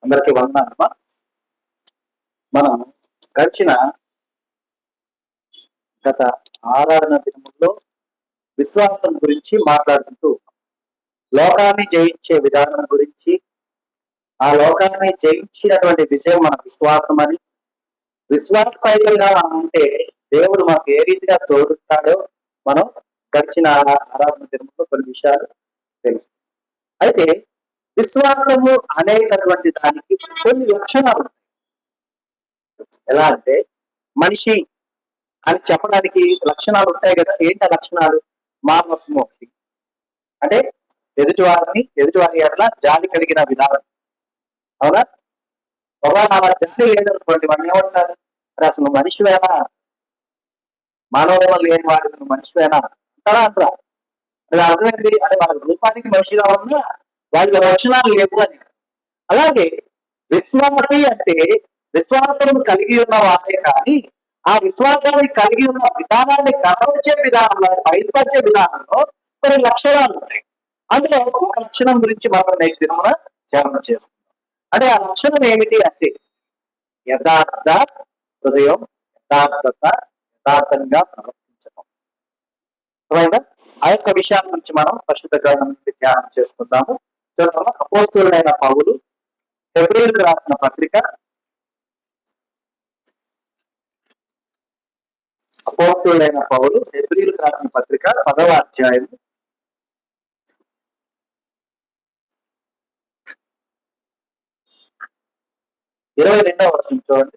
అందరికీ వందనాలమ్మా. మనం గడిచిన గత ఆరాధన దినముల్లో విశ్వాసం గురించి మాట్లాడుకుంటూ లోకాన్ని జయించే విధానం గురించి, ఆ లోకాన్ని జయించినటువంటి విజయం మన విశ్వాసం అని, విశ్వాసంగా మనం ఉంటే దేవుడు మనకు ఏ రీతిగా తోడుతాడో మనం గడిచిన ఆరాధన దినముల్లో కొన్ని విషయాలు తెలుసు. అయితే విశ్వాసము అనేటటువంటి దానికి కొన్ని లక్షణాలు ఉంటాయి. ఎలా అంటే మనిషి అని చెప్పడానికి లక్షణాలు ఉంటాయి కదా. ఏంటి ఆ లక్షణాలు? మానవత్వం ఒకటి, అంటే ఎదుటివారి ఎడల జాలి కలిగిన విధానం. అవునా? ఒకవేళ అలా జాలి లేదనుకోండి, మనం ఏమంటారు? అసలు మనిషివేనా, మానవ లేని వాడి నువ్వు మనిషివేనా అంటారా? అంటారా? అది అర్థమైంది అంటే వాళ్ళ రూపానికి మనిషిగా ఉన్నా వాళ్ళ లక్షణాలు లేవు అని. అలాగే విశ్వాసి అంటే విశ్వాసం కలిగి ఉన్న వారే, కానీ ఆ విశ్వాసాన్ని కలిగి ఉన్న విధానాన్ని కనవచ్చే విధానంలో, బయటపరిచే విధానంలో కొన్ని లక్షణాలు ఉంటాయి. అందులో ఒక లక్షణం గురించి మనం నేటి దినమున ధ్యానం చేస్తున్నాం. అంటే ఆ లక్షణం ఏమిటి అంటే యథార్థ హృదయం, యథార్థంగా ప్రవర్తించడం. అర్థమైందా? ఆ యొక్క విషయాల గురించి మనం పరిశుద్ధ గ్రంథం నుండి ధ్యానం చేసుకుందాము. చూద్దాము. అపోస్తలుడైన పౌలు హెబ్రీయులకు రాసిన పత్రిక, అపోస్తలుడైన పౌలు హెబ్రీయులకు రాసిన పత్రిక 10వ అధ్యాయం 22వ వచనం చూడండి.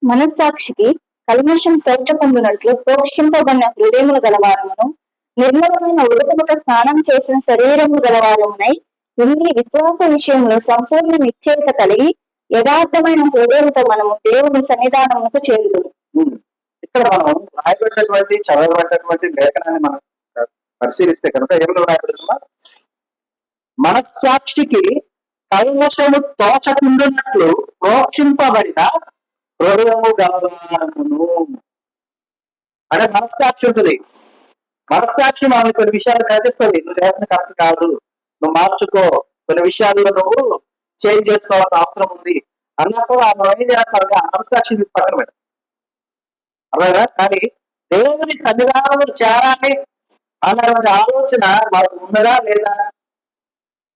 మనస్సాక్షికి కల్మషం తోచకుండునట్లు ప్రోక్షింపబడిన హృదయములు గలవారమును, నిర్మలమైన ఉదకముతో స్నానం చేసిన శరీరము గలవారమునై ఉండి విశ్వాస విషయంలో సంపూర్ణ నిశ్చయత కలిగి యథార్థమైన హృదయంతో మనము దేవుని సన్నిధానమునకు చేరుదుము. ఇక్కడ మనం రాయబడినటువంటి చదవబడినటువంటి లేఖనాన్ని మనం పరిశీలిస్తే కనుక ఏమైనా రాయబడుతుందా? మనస్సాక్షికి కల్మషము తోచకుండునట్లు ప్రోక్షింపబడిన హృదయము గలవారమును. అంటే మనస్సాక్షి ఉంటుంది. మనస్సాక్షి మనల్ని కొన్ని విషయాలు కనిపిస్తుంది. నువ్వు చేసిన కరెక్ట్ కాదు, నువ్వు మార్చుకో, కొన్ని విషయాల్లో నువ్వు చేంజ్ చేసుకోవాల్సిన అవసరం ఉంది అన్నప్పుడు మనం ఏం చేస్తాడు? ఆ మనస్సాక్షిని తీసి పక్కన పెట్టాలి. అలాగా. కానీ దేవుని సన్నిధానంలో చేరాలి అన్నటువంటి ఆలోచన మనకు ఉన్నదా లేదా?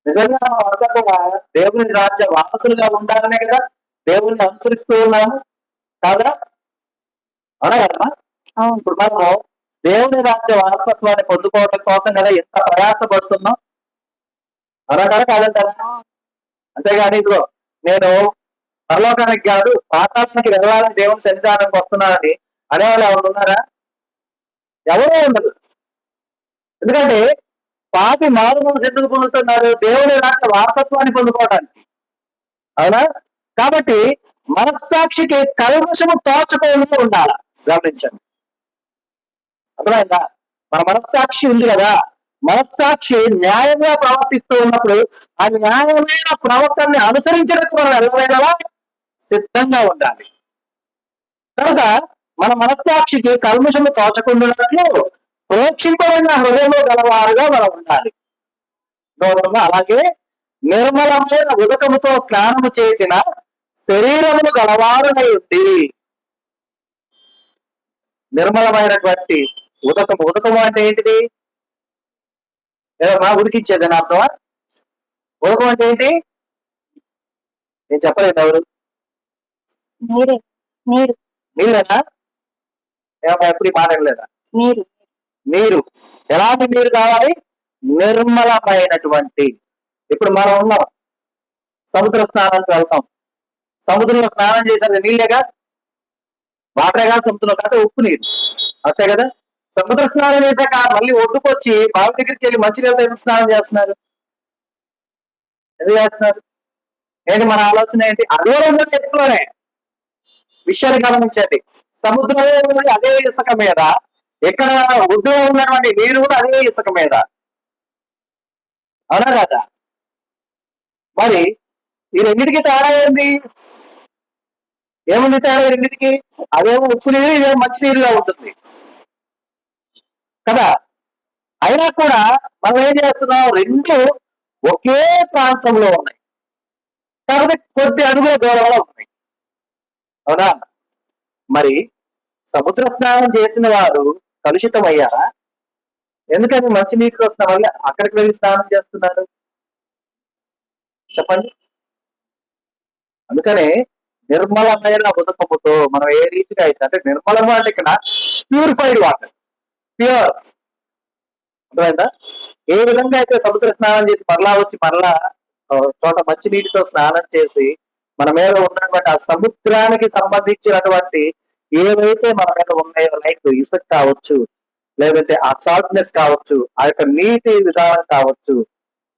నిజంగా మనం అంతా కూడా దేవుని రాజ్య వారసులుగా ఉండాలనే కదా దేవుని అనుసరిస్తూ ఉన్నాము కాదా? అవునా కదా? ఇప్పుడు మనము దేవుని రాజ్య వారసత్వాన్ని పొందుకోవడం కోసం కదా ఎంత ప్రయాసపడుతున్నాం. అవునంటారా కాదంటారా? అంతేగాని ఇదిగో నేను పరలోకానికి కాదు పాతాళానికి వెళ్ళాలని దేవుని సన్నిధానానికి వస్తున్నానని అనేవాళ్ళు ఎవరు ఉన్నారా? ఎవరూ ఉండదు. ఎందుకంటే పాపి మారు మనసు ఎందుకు పొందుతున్నారు? దేవుని రాజ్య వారసత్వాన్ని పొందుకోవడానికి. అవునా? కాబట్టి మనస్సాక్షికి కల్మషము తోచకుండా ఉండాలి. గమనించండి. అర్థమైందా? మన మనస్సాక్షి ఉంది కదా, మనస్సాక్షి న్యాయంగా ప్రవర్తిస్తూ ఉన్నప్పుడు ఆ న్యాయమైన ప్రవర్తనని అనుసరించడానికి మనం ఎల్లవేళలా సిద్ధంగా ఉండాలి. కనుక మన మనస్సాక్షికి కల్మషము తోచకుండాట్లు ప్రోక్షింపబడిన హృదయంలో గలవారుగా మనం ఉండాలి. అలాగే నిర్మలమైన ఉదకముతో స్నానము చేసిన శరీరమును గలవారునై ఉండి. నిర్మలమైనటువంటి ఉదకము అంటే ఏంటిది? ఏదమ్మా ఉడికించేది అని అర్థమా? ఉదకం అంటే ఏంటి? నేను చెప్పలేదు. ఎవరు? నీళ్ళేనా? ఏమన్నా ఎప్పుడు మాట్లాడలేదా? నీరు. ఎలాంటి నీరు కావాలి? నిర్మలమైనటువంటి. ఇప్పుడు మనం ఉన్నాం, సముద్ర స్నానానికి వెళ్తాం. సముద్రంలో స్నానం చేసేది నీళ్ళేగా, వాటరేగా సముద్రంలో కాదు, ఉప్పు నీరు. అంతే కదా? సముద్ర స్నానం చేశాక మళ్ళీ ఒడ్డుకొచ్చి బావి దగ్గరికి వెళ్ళి మంచినీళ్ళతో ఎందుకు స్నానం చేస్తున్నారు? ఎందుకు చేస్తున్నారు? ఏంటి మన ఆలోచన ఏంటి? అదూరంగా చేసుకోనే విషయాన్ని గమనించండి. సముద్రంలో ఉన్నది అదే ఇసుక మీద, ఎక్కడ ఒడ్డులో ఉన్నటువంటి నీరు కూడా అదే ఇసుక మీద. అవునా కదా? మరి ఈ రెండింటికి తేడా ఏంది? ఏముంది తేడా రెండింటికి? అదేమో ఉప్పు నీరు, ఇదేమో మంచి నీరుగా ఉంటుంది కదా. అయినా కూడా మనం ఏం చేస్తున్నాం? రెండు ఒకే ప్రాంతంలో ఉన్నాయి, కాకపోతే కొద్ది అడుగుల దూరంలో ఉన్నాయి. అవునా? మరి సముద్ర స్నానం చేసిన వారు కలుషితం అయ్యారా? ఎందుకని మంచి నీటికి వస్తున్న వాళ్ళు అక్కడికి వెళ్ళి స్నానం చేస్తున్నారు చెప్పండి? అందుకనే నిర్మలమైన ఉదకముతో మనం ఏ రీతిగా అయితే, అంటే నిర్మలము అంటే ఇక్కడ ప్యూరిఫైడ్ వాటర్, ప్యూర్, అర్థమైందా? ఏ విధంగా అయితే సముద్ర స్నానం చేసి మరలా వచ్చి మరలా చోట మంచి నీటితో స్నానం చేసి మన మీద ఉన్నటువంటి ఆ సముద్రానికి సంబంధించినటువంటి ఏవైతే మన మీద ఉన్నాయో, లైక్ ఇసుక కావచ్చు, లేదంటే ఆ సాల్ట్నెస్ కావచ్చు, ఆ యొక్క నీటి విధానం కావచ్చు,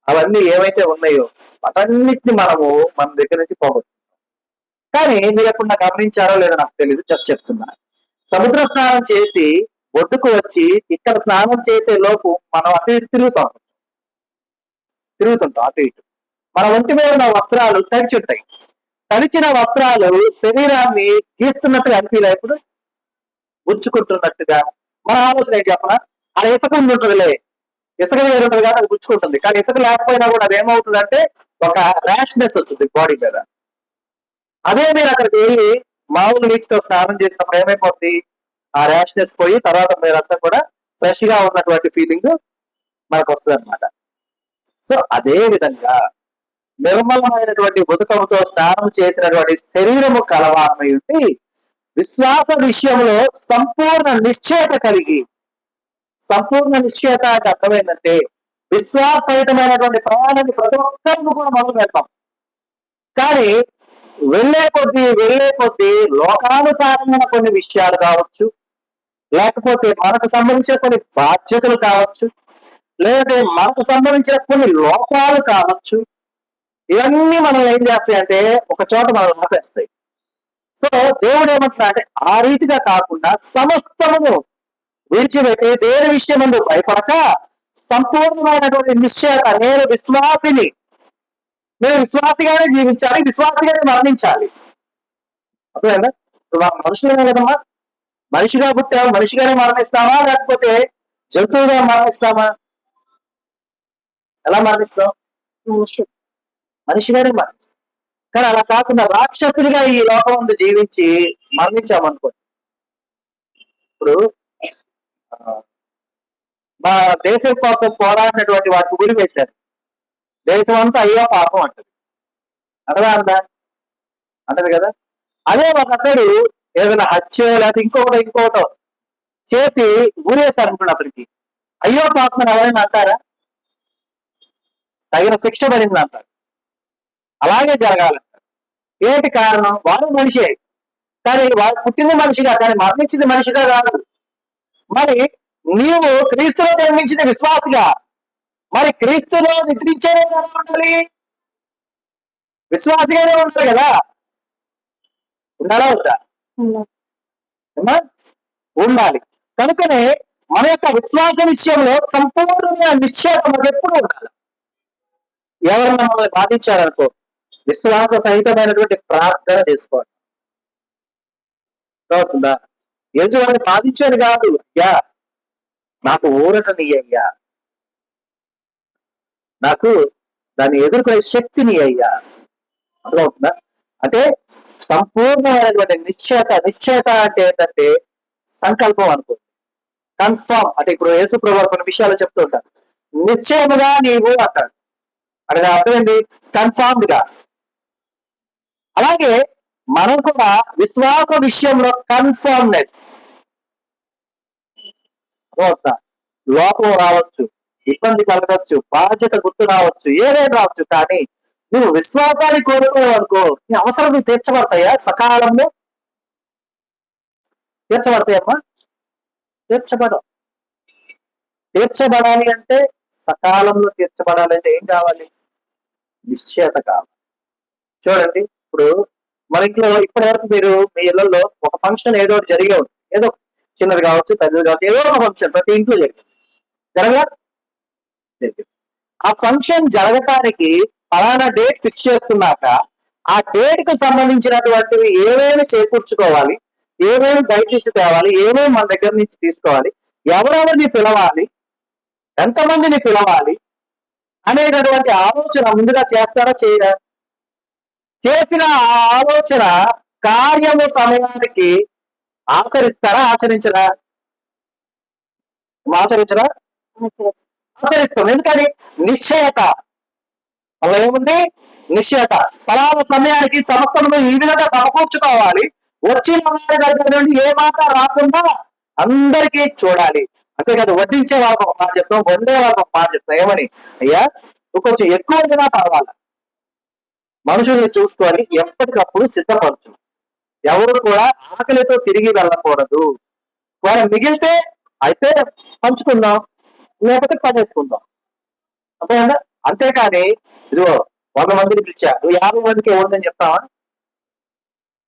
అవన్నీ ఏవైతే ఉన్నాయో వాటన్నిటిని మనము మన దగ్గర నుంచి పోగొట్టు. కానీ మీరు ఎప్పుడు గమనించారో లేదో నాకు తెలియదు, జస్ట్ చెప్తున్నా. సముద్ర స్నానం చేసి ఒడ్డుకు వచ్చి ఇక్కడ స్నానం చేసే లోపు మనం అటు ఇటు తిరుగుతుంటాం అటు ఇటు. మన ఒంటి మీద ఉన్న వస్త్రాలు తడిచుంటాయి. తడిచిన వస్త్రాలు శరీరాన్ని గీస్తున్నట్టుగా అనిపించలే, ఇప్పుడు గుచ్చుకుంటున్నట్టుగా. మన ఆలోచన ఏంటి చెప్పనా? అది ఇసుక ఉంటుందిలే, ఇసుక వేరు ఉంటుంది కాబట్టి అది గుచ్చుకుంటుంది. కానీ ఇసుక లేకపోయినా కూడా అది ఏమవుతుంది అంటే ఒక ర్యాష్నెస్ వచ్చింది బాడీ మీద. అదే మీరు అక్కడికి వెళ్ళి మామూలు నీటితో స్నానం చేసినప్పుడు ఏమైపోద్ది? ఆ ర్యాష్నెస్ పోయి తర్వాత మీరంతా కూడా ఫ్రెష్ గా ఉన్నటువంటి ఫీలింగ్ మనకు వస్తుంది అనమాట. సో అదే విధంగా నిర్మలమైనటువంటి ఉదకముతో స్నానం చేసినటువంటి శరీరము కలవారమై ఉండి విశ్వాస విషయంలో సంపూర్ణ నిశ్చయత కలిగి, సంపూర్ణ నిశ్చయత అంటే అర్థమైందంటే విశ్వాసయుతమైనటువంటి ప్రయాణాన్ని ప్రతి ఒక్కరిని కూడా మొదలు పెడతాం. కానీ వెళ్లే కొద్దీ లోకానుసారమైన కొన్ని విషయాలు కావచ్చు, లేకపోతే మనకు సంబంధించిన కొన్ని బాధ్యతలు కావచ్చు, లేదంటే మనకు సంబంధించిన కొన్ని లోపాలు కావచ్చు, ఇవన్నీ మనల్ని ఏం చేస్తాయంటే ఒక చోట మనల్ని ఆపేస్తాయి. సో దేవుడు ఏమంటున్నా అంటే ఆ రీతిగా కాకుండా సమస్తమును విడిచిపెట్టి దేని విషయం భయపడక సంపూర్ణమైనటువంటి నిశ్చయత, నేను విశ్వాసిని, నేను విశ్వాసిగానే జీవించాలి, విశ్వాసిగానే మరణించాలి. అర్థమైందా? మనుషులనే కదమ్మా, మనిషిగా పుట్టాము, మనిషిగానే మరణిస్తామా లేకపోతే జంతువుగా మరణిస్తామా? ఎలా మరణిస్తాం? మనిషిగానే మరణిస్తాం. కానీ అలా కాకుండా రాక్షసుడిగా ఈ లోకం ముందు జీవించి మరణించామనుకోండి. ఇప్పుడు మా దేశం కోసం పోరాడినటువంటి వాటికి గురి వేశారు. దేశం అంతా అయ్యో పాపం అంటది, అర్థమైందా? అంటది కదా. అదే ఒకతడు ఏదైనా హత్య లేకపోతే ఇంకోటో చేసి ఊరేశారు అనుకోండి, అతనికి అయ్యో పాపం ఎవరైనా అంటారా? తగిన శిక్ష పడింది అంటారు. అలాగే జరగాలంటారు. ఏంటి కారణం? వాడు మనిషే, కానీ వాడు పుట్టింది మనిషిగా, కానీ మరణించింది మనిషిగా కాదు. మరి నీవు క్రీస్తులో జన్మించింది విశ్వాసిగా, మరి క్రీస్తులో నిద్రించేదే కదా ఉండాలి, విశ్వాసిగానే ఉండాలి కదా. ఉండాలా వద్దా? ఉండాలి. కనుకనే మన యొక్క విశ్వాస విషయంలో సంపూర్ణంగా నిశ్చయత మనకు ఎప్పుడు ఉండాలి. ఎవరన్నా మనల్ని బాధించారనుకో, విశ్వాస సహితమైనటువంటి ప్రార్థన చేసుకోవాలి. అవుతుందా? ఎదుటి బాధించాను కాదు, అయ్యా నాకు ఊరటని అయ్యా, నాకు దాన్ని ఎదుర్కొనే శక్తిని అయ్యా. అర్థమవుతుందా? అంటే సంపూర్ణమైనటువంటి నిశ్చయత అంటే ఏంటంటే సంకల్పం అనుకో, కన్ఫర్మ్. అంటే ఇప్పుడు యేసు ప్రభువు కొన్ని విషయాలు చెప్తూ ఉంటారు, నిశ్చయముగా నీవు అంటాడు. అంటే అర్థం ఏంటి? కన్ఫర్మ్డ్ గా. అలాగే మనం కూడా విశ్వాస విషయంలో కన్ఫర్మ్నెస్. లోపం రావచ్చు, ఇబ్బంది కలగచ్చు, బాధ్యత గుర్తు రావచ్చు, ఏదైనా రావచ్చు, కానీ నువ్వు విశ్వాసాన్ని కోరుకోవు అనుకో, నీ అవసరం తీర్చబడతాయా? సకాలంలో తీర్చబడతాయమ్మా? తీర్చబడాలి అంటే, సకాలంలో తీర్చబడాలి అంటే ఏం కావాలి? నిశ్చయత కావాలి. చూడండి, ఇప్పుడు మన ఇంట్లో ఇప్పటి వరకు మీరు మీ ఇళ్లలో ఒక ఫంక్షన్ ఏదో జరిగే ఉంటుంది, ఏదో చిన్నది కావచ్చు, పెద్దది కావచ్చు, ఏదో ఒక ఫంక్షన్ ప్రతి ఇంట్లో జరిగింది. ఆ ఫంక్షన్ జరగటానికి ఫలానా డేట్ ఫిక్స్ చేసుకున్నాక ఆ డేట్ కు సంబంధించినటువంటివి ఏమేమి చేకూర్చుకోవాలి, ఏమేమి బయట నుంచి తేవాలి, ఏమేమి మన దగ్గర నుంచి తీసుకోవాలి, ఎవరెవరిని పిలవాలి, ఎంతమందిని పిలవాలి, అనేటటువంటి ఆలోచన ముందుగా చేస్తారా చేయరా? చేసిన ఆ ఆలోచన కార్యము సమయానికి ఆచరిస్తారా ఆచరించరా? ఆచరించరా? ఆచరిస్తాం. ఎందుకని? నిశ్చయత. అలా ఏముంది? నిశ్చయత. పలానా సమయానికి సమస్తము ఈ విధంగా సమకూర్చుకోవాలి, వచ్చిన వారి దగ్గర నుండి ఏ మాట రాకుండా అందరికీ చూడాలి. అంతే కదా, వడ్డించే వాళ్ళకి ఒక మాట చెప్తాం, వండే వాళ్ళకి ఒక మాట చెప్తాం. ఏమని? అయ్యా కొంచెం ఎక్కువ తినా పర్వాలా, మనుషుల్ని చూసుకొని ఎప్పటికప్పుడు సిద్ధపరచు. ఎవరు కూడా ఆకలితో తిరిగి వెళ్ళకూడదు. వారు మిగిలితే అయితే పంచుకుందాం, లేకపోతే పనిచేసుకుందాం. అంతేనా? అంతేకాని ఇదిగో 100 మందిని పిలిచా, నువ్వు 50 మందికి ఇవ్వండి చెప్తావా?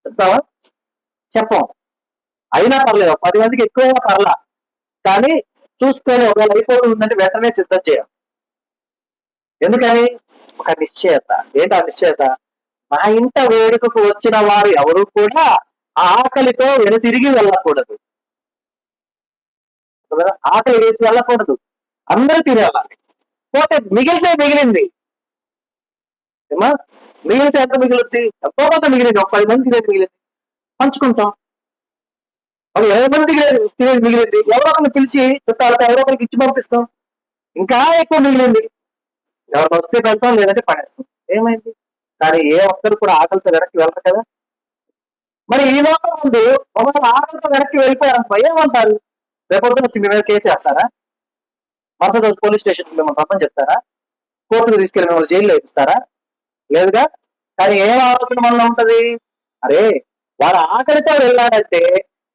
చెప్తావా? చెప్పం. అయినా పర్లేదు, 10 మందికి ఎక్కువగా పర్లా, కానీ చూసుకొని ఒకవేళ అయిపోతుందంటే వెంటనే సిద్ధం చేయాలి. ఎందుకని? ఒక నిశ్చయత. ఏంటి ఆ నిశ్చయత? నా ఇంట వేడుకకు వచ్చిన వారు ఎవరు కూడా ఆకలితో వెనుతిరిగి వెళ్ళకూడదు. ఆకలి వేసి వెళ్ళకూడదు, అందరూ తినేయాలి. పోతే మిగిలితే మిగిలింది ఏమా, మిగిలితే ఎంత మిగిలింది? ఎంతో కొంత మిగిలింది. ఒక 10 మంది తినేది మిగిలింది, పంచుకుంటాం. ఒక 20 మంది తినేది మిగిలింది, ఎవరో ఒకరిని పిలిచి చుట్టాలతో ఎవరో ఒకరికి ఇచ్చి పంపిస్తాం. ఇంకా ఎక్కువ మిగిలింది, ఎవరికి వస్తే పెడతాం, లేదంటే పడేస్తాం. ఏమైంది? కానీ ఏ ఒక్కరు కూడా ఆకలితో వెనక్కి వెళ్ళరు కదా. మరి ఈ లోపల ముందు ఒకవేళ ఆకలితో వెనక్కి వెళ్ళిపోయారనుకో ఏమంటారు? రేపొద్దున వచ్చి మీ మీద కేసు వేస్తారా? మరుసటి రోజు పోలీస్ స్టేషన్ మిమ్మల్ని రమ్మని చెప్తారా? కోర్టుకు తీసుకెళ్లి మిమ్మల్ని జైల్లో వేపిస్తారా? లేదుగా. కానీ ఏం ఆలోచన మనలో ఉంటది? అరే వాడు ఆకలితో వెళ్ళాడంటే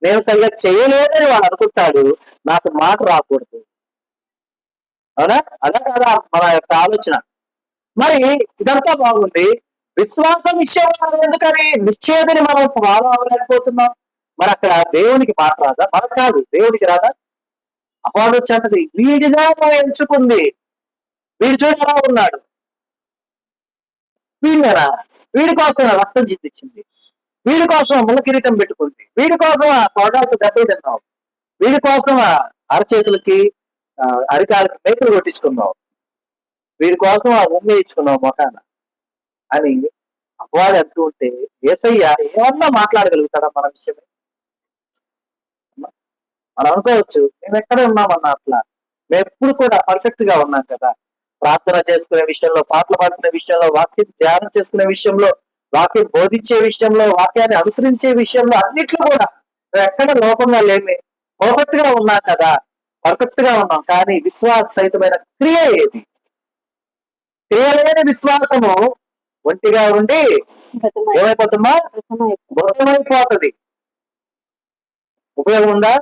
నేను సరిగ్గా చేయలేదని వాడు అనుకుంటాడు, నాకు మాట రాకూడదు. అవునా? అదే కదా మన యొక్క ఆలోచన. మరి ఇదంతా బాగుంది, విశ్వాసం విషయంలో ఎందుకని నిశ్చయతని మనం ఫాలో అవ్వలేకపోతున్నాం? మరి అక్కడ దేవునికి మాట రాదా? మనకు కాదు, దేవునికి రాదా? అపవాదం అంటది, వీడిగా ఎంచుకుంది, వీడి చూడు ఎలా ఉన్నాడు, వీడినా, వీడి కోసం రక్తం చిందించింది, వీడి కోసం ముళ్ళ కిరీటం పెట్టుకుంది, వీడి కోసం ఆ తోటాలకు దెబ్బలు తిన్నావు, వీడి కోసం అరచేతులకి అరికాలకి మేకులు కొట్టించుకున్నావు, వీడి కోసం ఆ ఉమ్మి ఇచ్చుకున్నావు మొఖాన అని అపవాది అంటూ ఉంటే యేసయ్య ఏమన్నా మాట్లాడగలుగుతాడా మన విషయమే? మనం అనుకోవచ్చు మేము ఎక్కడ ఉన్నామన్నా, అట్లా మేము ఎప్పుడు కూడా పర్ఫెక్ట్ గా ఉన్నాం కదా. ప్రార్థన చేసుకునే విషయంలో, పాటలు పాడుకునే విషయంలో, వాక్యం ధ్యానం చేసుకునే విషయంలో, వాక్యం బోధించే విషయంలో, వాక్యాన్ని అనుసరించే విషయంలో, అన్నిట్లో కూడా మేము ఎక్కడ లోపంగా లేమే, పర్ఫెక్ట్ గా ఉన్నాం కదా, పర్ఫెక్ట్ గా ఉన్నాం. కానీ విశ్వాస సహితమైన క్రియ ఏది? క్రియలేని విశ్వాసము ఒంటిగా ఉండి ఏమైపోతుందా? మృతమైపోతుంది. ఉపయోగం ఉందా?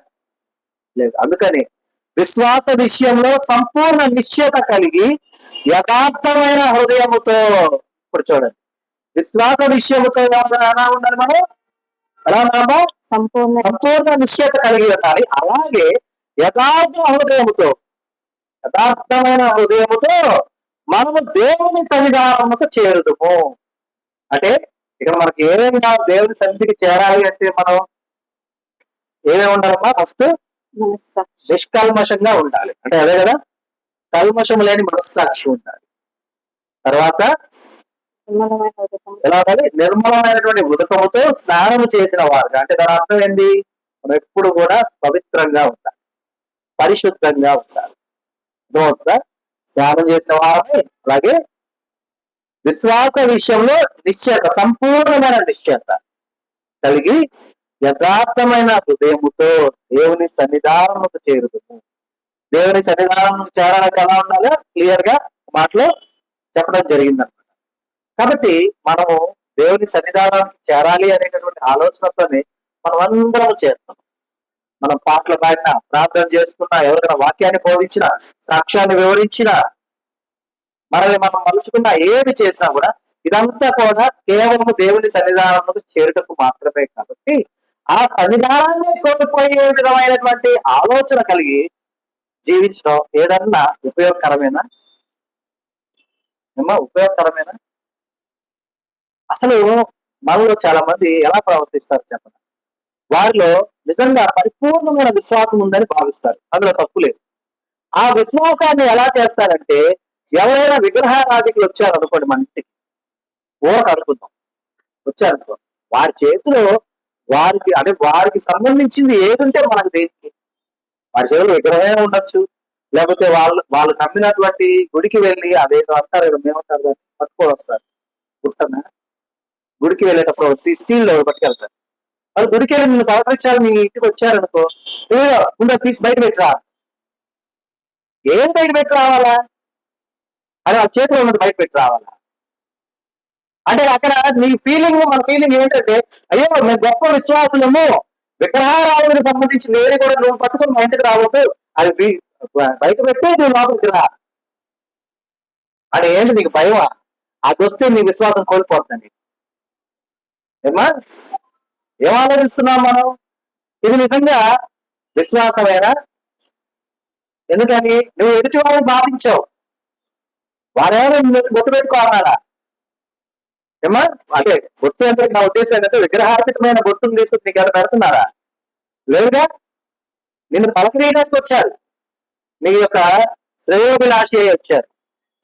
లేదు. అందుకని విశ్వాస విషయంలో సంపూర్ణ నిశ్చయత కలిగి యథార్థమైన హృదయముతో, ఇప్పుడు చూడండి, విశ్వాస విషయముతో ఎలా ఉండాలి మనం? ఎలా ఉన్నామో సంపూర్ణ నిశ్చయత కలిగి ఉండాలి. అలాగే యథార్థమైన హృదయముతో మనము దేవుని సన్నిధానముకు చేరుదుము. అంటే ఇక్కడ మనకి ఏమేమి కావాలి? దేవుని సన్నిధికి చేరాలి అంటే మనం ఏమేమి ఉండాలమ్మా? ఫస్ట్ నిష్కల్మషంగా ఉండాలి, అంటే అదే కదా, కల్మషం లేని మనస్సాక్షి ఉండాలి. తర్వాత ఎలా ఉండాలి? నిర్మలమైనటువంటి ఉదకముతో స్నానము చేసిన వారు. అంటే దాని అర్థం ఏంది? మనం ఎప్పుడు కూడా పవిత్రంగా ఉండాలి, పరిశుద్ధంగా ఉండాలి. అర్థమవుతుందా? స్నానం చేసిన వారమే. అలాగే విశ్వాస విషయంలో నిశ్చయత, సంపూర్ణమైన నిశ్చయత కలిగి యథార్థమైన హృదయముతో దేవుని సన్నిధానముకు చేరుదుము. దేవుని సన్నిధానముకు చేరడానికి ఎలా ఉండాలో క్లియర్ గా మాటలో చెప్పడం జరిగిందన్నమాట. కాబట్టి మనము దేవుని సన్నిధానానికి చేరాలి అనేటటువంటి ఆలోచనతోనే మనం అందరం చేస్తాం. మనం పాటలు పాడినా, ప్రార్థన చేసుకున్నా, ఎవరికైనా వాక్యాన్ని బోధించినా, సాక్ష్యాన్ని వివరించినా, మనల్ని మనం మలుచుకున్నా, ఏమి చేసినా కూడా ఇదంతా కూడా కేవలం దేవుని సన్నిధానంలో చేరుటకు మాత్రమే. కాబట్టి ఆ సన్నిధానాన్ని కోల్పోయే విధమైనటువంటి ఆలోచన కలిగి జీవించడం ఏదన్నా ఉపయోగకరమేనా? ఉపయోగకరమేనా? అసలు మనలో చాలా మంది ఎలా ప్రవర్తిస్తారు చెప్పండి? వారిలో నిజంగా పరిపూర్ణమైన విశ్వాసం ఉందని భావిస్తారు, అందులో తప్పు లేదు. ఆ విశ్వాసాన్ని ఎలా చేస్తారంటే ఎవరైనా విగ్రహారాధికులు వచ్చారు అనుకోండి మన ఇంటికి, ఊరకు అనుకుందాం, వచ్చారనుకో, వారి చేతిలో వారికి అంటే వారికి సంబంధించింది ఏదుంటే మనకు దేనికి, వారి చేతిలో విగ్రహమే ఉండొచ్చు, లేకపోతే వాళ్ళు నమ్మినటువంటి గుడికి వెళ్ళి అదేదో అంటారు, మేమంటారు దాన్ని పట్టుకొని వస్తారు, గుట్టన గుడికి వెళ్ళేటప్పుడు స్టీల్ పట్టుకెళ్తారు. వాళ్ళు గుడికి వెళ్ళి నిన్ను పలకరించాలి, మీ ఇంటికి వచ్చారనుకో, ఏదో ముందు తీసి బయట పెట్టరా, ఏది బయట పెట్టి రావాలా, అని వాళ్ళ చేతిలో ఉన్నది బయట పెట్టి రావాలా? అంటే అక్కడ నీ ఫీలింగ్, మన ఫీలింగ్ ఏంటంటే, అయ్యో మేము గొప్ప విశ్వాసులము, విగ్రహారాధనకు సంబంధించిన ఏది కూడా నువ్వు పట్టుకుని మా ఇంటికి రావద్దు, అది బయట పెట్టి నువ్వు లోపలికి రా అని. ఏంటి నీకు భయమా? అది వస్తే నీ విశ్వాసం కోల్పోతుంది. ఏమా ఏం ఆలోచిస్తున్నాం మనం? ఇది నిజంగా విశ్వాసమేనా? ఎందుకని నువ్వు ఎదుటి వారిని బాధించావు, వారేమో నువ్వు బొట్టు పెట్టుకోవాలా? ఏమా అంటే బొట్టు అంటే నా ఉద్దేశం ఏంటంటే విగ్రహార్పితమైన బొట్టును తీసుకుని నీకు ఎవరు పెడుతున్నారా? లేదుగా. నిన్ను పలకరీయడానికి వచ్చారు, నీ యొక్క శ్రేయోభిలాషి అయి వచ్చారు,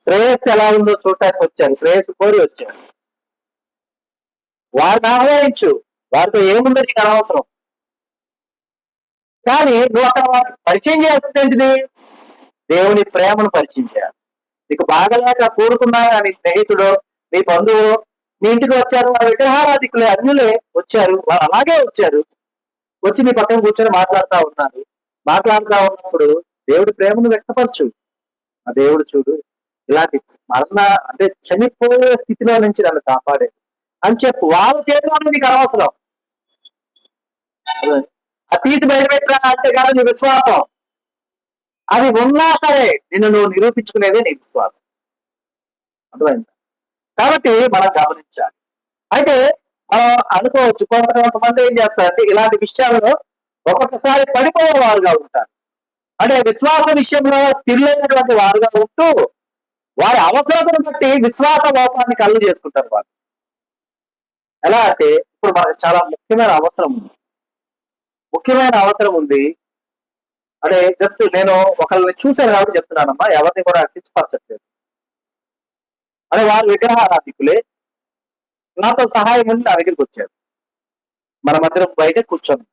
శ్రేయస్సు ఎలా ఉందో చూడటానికి వచ్చారు, శ్రేయస్సు కోరి వచ్చారు. వారిని ఆహ్వానించు, వారితో ఏముందో నీకు అనవసరం. కానీ నువ్వు అక్కడ వారికి పరిచయం చేస్తుంది ఏంటిది? దేవుని ప్రేమను పరిచయం చేయాలి. నీకు బాగలేక కూడుకున్నా నీ స్నేహితుడు, నీ బంధువు నీ ఇంటికి వచ్చారు, వారు విగ్రహారాధికులే, అన్యులే వచ్చారు, వారు అలాగే వచ్చారు, వచ్చి నీ పక్కన కూర్చొని మాట్లాడుతూ ఉన్నారు. మాట్లాడుతూ ఉన్నప్పుడు దేవుడి ప్రేమను వ్యక్తపరచు. ఆ దేవుడు చూడు ఇలాంటి మరణ అంటే చనిపోయే స్థితిలో నుంచి నన్ను కాపాడే అని చెప్పు. వాళ్ళ చేతిలోనే నీకు అనవసరం. అది తీసి బయట పెట్టరా అంటే కాదు నీ విశ్వాసం. అది ఉన్నా సరే నిన్ను నువ్వు నిరూపించుకునేదే నీ విశ్వాసం. అర్థమైందా? కాబట్టి మనం గమనించాలి. అయితే మనం అనుకోవచ్చు, కొంతమంది ఏం చేస్తారంటే ఇలాంటి విషయాల్లో ఒక్కొక్కసారి పడిపోయే వారుగా ఉంటారు. అంటే విశ్వాస విషయంలో స్థిరులైనటువంటి వారుగా ఉంటూ వారి అవసరతను బట్టి విశ్వాస లోపాన్ని కలుగు చేసుకుంటారు వాళ్ళు. ఎలా అంటే ఇప్పుడు మనకు చాలా ముఖ్యమైన అవసరం ఉంది. అంటే జస్ట్ నేను ఒకరిని చూశాను కాబట్టి చెప్తున్నానమ్మా, ఎవరిని కూడా కించపరచట్లేదు. అంటే వారు విగ్రహారాధికులే, నాతో సహాయం ఉండి నా దగ్గరికి వచ్చారు, మన మధ్య బయట కూర్చొని.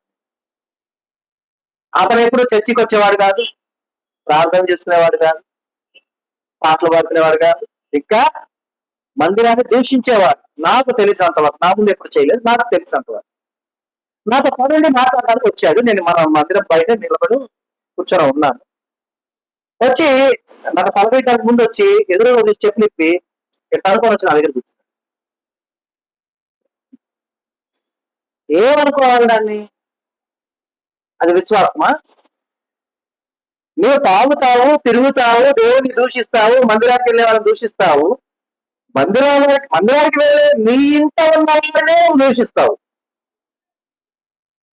అతను ఎప్పుడు చర్చికి వచ్చేవాడు కాదు, ప్రార్థన చేసుకునేవాడు కాదు, పాటలు పాడుకునేవాడు కాదు, ఇంకా మందిరాన్ని దూషించేవాడు. నాకు తెలిసినంతవరకు, నా ముందు ఎప్పుడు చేయలేదు, నాకు తెలిసినంతవరకు నాతో పనుండి మాట్లాడడానికి వచ్చాడు. నేను మన మందిరం బయట నిలబడి కూర్చొని ఉన్నాను. వచ్చి నన్ను పలకరించడానికి ముందు వచ్చి ఎదురుగా తీసి చెప్పులు ఇప్పి అనుకొని వచ్చి నా దగ్గర కూర్చున్నాడు. ఏమనుకోవాలి దాన్ని? అది విశ్వాసమా? నువ్వు తాగుతావు, తిరుగుతావు, దేవుడిని దూషిస్తావు, మందిరానికి వెళ్ళే వాళ్ళని దూషిస్తావు, మందిరానికి వెళ్ళే నీ ఇంట ఉన్న వాళ్ళనే దూషిస్తావు.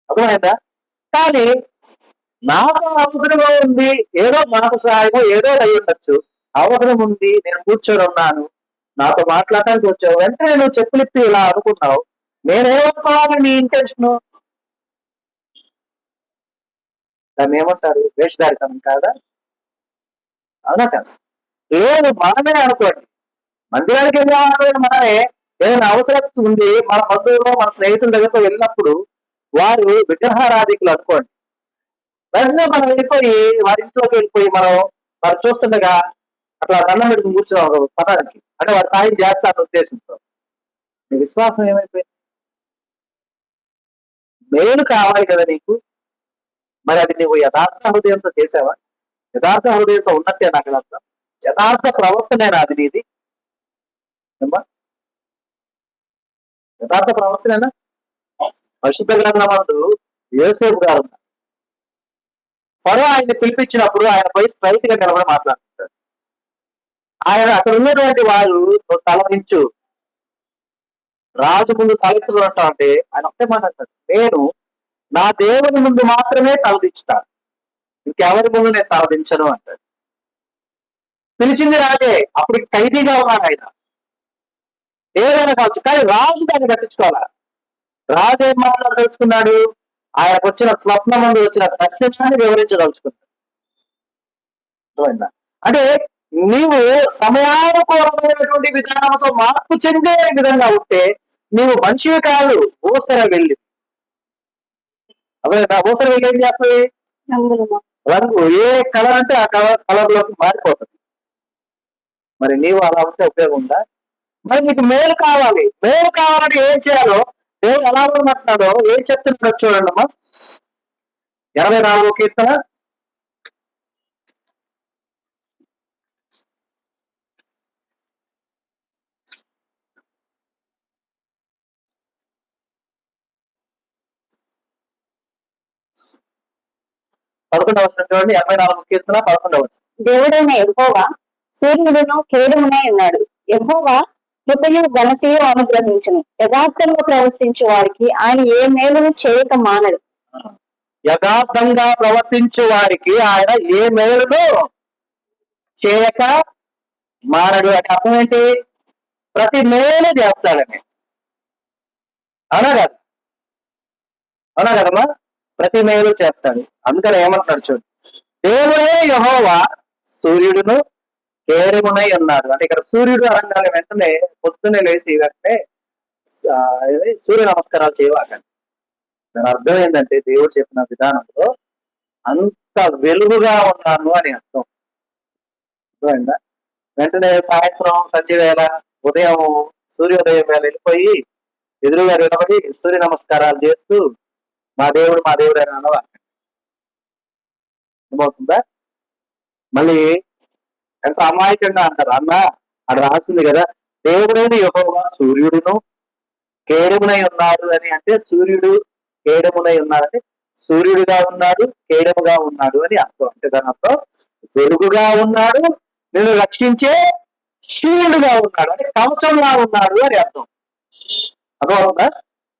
అర్థమైందా? కానీ నాకు అవసరమే ఉంది, ఏదో మాట సహాయమో ఏదో అయి ఉండొచ్చు, అవసరం ఉంది, నేను కూర్చొని ఉన్నాను, నాతో మాట్లాడటానికి వచ్చావు, వెంటనే నువ్వు చెప్పులిప్పి ఇలా అనుకున్నావు, నేనేమనుకోవాలి నీ ఇంటెన్షన్? దాన్ని ఏమంటారు? వేషధారితనం కాదా? అవునా కదా? లేదు, మనమే అనుకోండి, మందిరానికి వెళ్ళేవాళ్ళు మనమే. ఏదైనా అవసరం ఉంది, మన బంధువులు మన స్నేహితుల దగ్గరకు వెళ్ళినప్పుడు వారు విగ్రహారాధికులు అనుకోండి, వెంటనే మనం వెళ్ళిపోయి వారి ఇంట్లోకి వెళ్ళిపోయి మనం వారు చూస్తుండగా అట్లా దండం పెట్టుకుని కూర్చున్నాం పదానికి, అంటే వారు సాయం చేస్తారన్న ఉద్దేశంతో. నీ విశ్వాసం ఏమైపోయింది? మేలు కావాలి కదా నీకు, మరి అది నువ్వు యథార్థ హృదయంతో చేసావా? యథార్థ హృదయంతో ఉన్నట్టే నాకు అర్థం. యథార్థ ప్రవర్తనేనా అది నీది? యథార్థ ప్రవర్తనేనా? పరిశుద్ధ గ్రంథమందు యోసేపు గారు ఫరో ఆయన్ని పిలిపించినప్పుడు ఆయన పోయి స్ట్రైట్ గా నిలబడి మాట్లాడుతుంటాడు. ఆయన అక్కడ ఉన్నటువంటి వారు తలదించు, రాజు ముందు తలెత్తుకున్నట్టు అంటే ఆయన ఒకటే మాట్లాడతాడు, నేను నా దేవుని ముందు మాత్రమే తలదించుతాను, ఇంకెవరి ముందు నేను తలదించను అంటాడు. పిలిచింది రాజే, అప్పుడు ఖైదీగా ఉన్నాడు ఆయన, ఏదైనా కావచ్చు, కానీ రాజు దాన్ని పట్టించుకోవాలా. రాజు ఏం మాట్లాడదలుచుకున్నాడు? ఆయనకు వచ్చిన స్వప్నం ముందు వచ్చిన దర్శనాన్ని వివరించదలుచుకున్నాడు. అంటే నీవు సమయానుకూలమైనటువంటి విధానంతో మార్పు చెందే విధంగా ఉంటే నీవు మనిషివి కాదు, ఊసర వెళ్ళి. అదే ఊసర వెళ్ళి ఏం చేస్తుంది? రంగు ఏ కలర్ అంటే ఆ కలర్ లోకి మారిపోతుంది. మరి నీవు అలా ఉంటే ఉపయోగం ఉందా? మరి నీకు మేలు కావాలి, మేలు కావాలంటే ఏం చేయాలో దేవుడు ఎలా ఉన్నట్టున్నాడో ఏం చెప్తున్నాడో చూడండి అమ్మా. 84వ కీర్తన 11వ వచనం చూడండి. 84వ కీర్తన 11వ వచనం. దేవుడైన యెహోవా సూర్యుడును కేడుమునై ఉన్నాడు. యెహోవా కృపయు ఘనతయు అనుగ్రహించును. యథార్థంగా ప్రవర్తించే వారికి ఆయన ఏ మేలును చేయక మానడు. యథార్థంగా ప్రవర్తించే వారికి ఆయన ఏ మేలును చేయక మానడు. అంటే అర్థం ఏంటి? ప్రతి మేలు చేస్తాడని. అవునా కదా? అవునా కదమ్మా? ప్రతి మేలు చేస్తాడు. అందుకని ఏమంటున్నాడు చూడు, దేవుడే యెహోవా సూర్యుడును కేడమునై ఉన్నాడు. అంటే ఇక్కడ సూర్యుడు అనగానే వెంటనే పొద్దున్నే లేచి వెంటనే సూర్య నమస్కారాలు చేయవాకండి. దాని అర్థం ఏంటంటే దేవుడు చెప్పిన విధానంలో అంత వెలుగుగా ఉన్నాను అని అర్థం. అర్థమైందా? వెంటనే సాయంత్రం సంధ్య వేళ ఉదయం సూర్యోదయం వేళ వెళ్ళిపోయి ఎదురుగా నిలబడి సూర్య నమస్కారాలు చేస్తూ మా దేవుడు అని అనవా. అర్థమవుతుందా? మళ్ళీ ఎంత అమాయకంగా అంటారు. అన్న అక్కడ రాసింది కదా, దేవుడైన యెహోవా సూర్యుడును కేడమునై ఉన్నాడు అని. అంటే సూర్యుడు కేడమునై ఉన్నాడంటే సూర్యుడిగా ఉన్నాడు, కేడముగా ఉన్నాడు అని అర్థం. అంటే దాని అర్థం వెలుగుగా ఉన్నాడు, నేను రక్షించే శివుడుగా ఉన్నాడు, అంటే కవచంగా ఉన్నాడు అని అర్థం. అర్థమవుతుందా?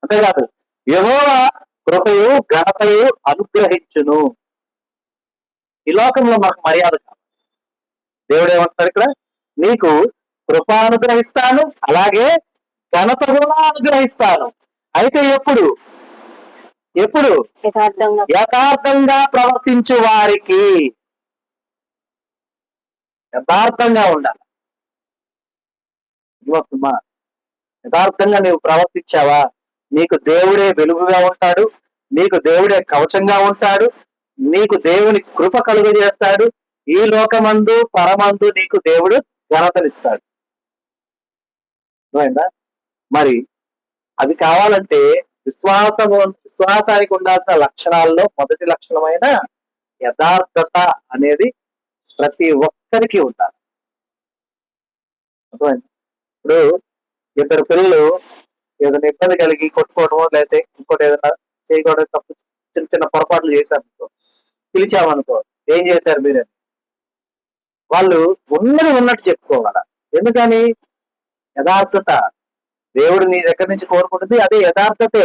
అంతేకాదు యెహోవా కృపయు ఘనతయు అనుగ్రహించును. ఈ లోకంలో మనకు మర్యాద కాదు. దేవుడు ఏమంటారు ఇక్కడ? నీకు కృప అనుగ్రహిస్తాను, అలాగే ఘనత కూడా అనుగ్రహిస్తాను. అయితే ఎప్పుడు యథార్థంగా ప్రవర్తించు వారికి. యథార్థంగా ఉండాలి. యథార్థంగా నీవు ప్రవర్తించావా, నీకు దేవుడే వెలుగుగా ఉంటాడు, నీకు దేవుడే కవచంగా ఉంటాడు, నీకు దేవుని కృప కలుగజేస్తాడు. ఈ లోకమందు పరమందు నీకు దేవుడు ఘనతనిస్తాడు. మరి అవి కావాలంటే విశ్వాసానికి ఉండాల్సిన లక్షణాల్లో మొదటి లక్షణమైన యథార్థత అనేది ప్రతి ఒక్కరికి ఉండాలి. ఇప్పుడు ఇద్దరు పిల్లలు ఏదైనా ఇబ్బంది కలిగి కొట్టుకోవడమో లేకపోతే ఇంకోటి ఏదైనా చేయకూడదు తప్పు చిన్న చిన్న పొరపాట్లు చేశారనుకో, పిలిచామనుకో, ఏం చేశారు మీరని వాళ్ళు ఉన్నట్టు చెప్పుకోవాల. ఎందుకని? యథార్థత. దేవుడు నీ దగ్గర నుంచి కోరుకుంటుంది అదే యథార్థతే.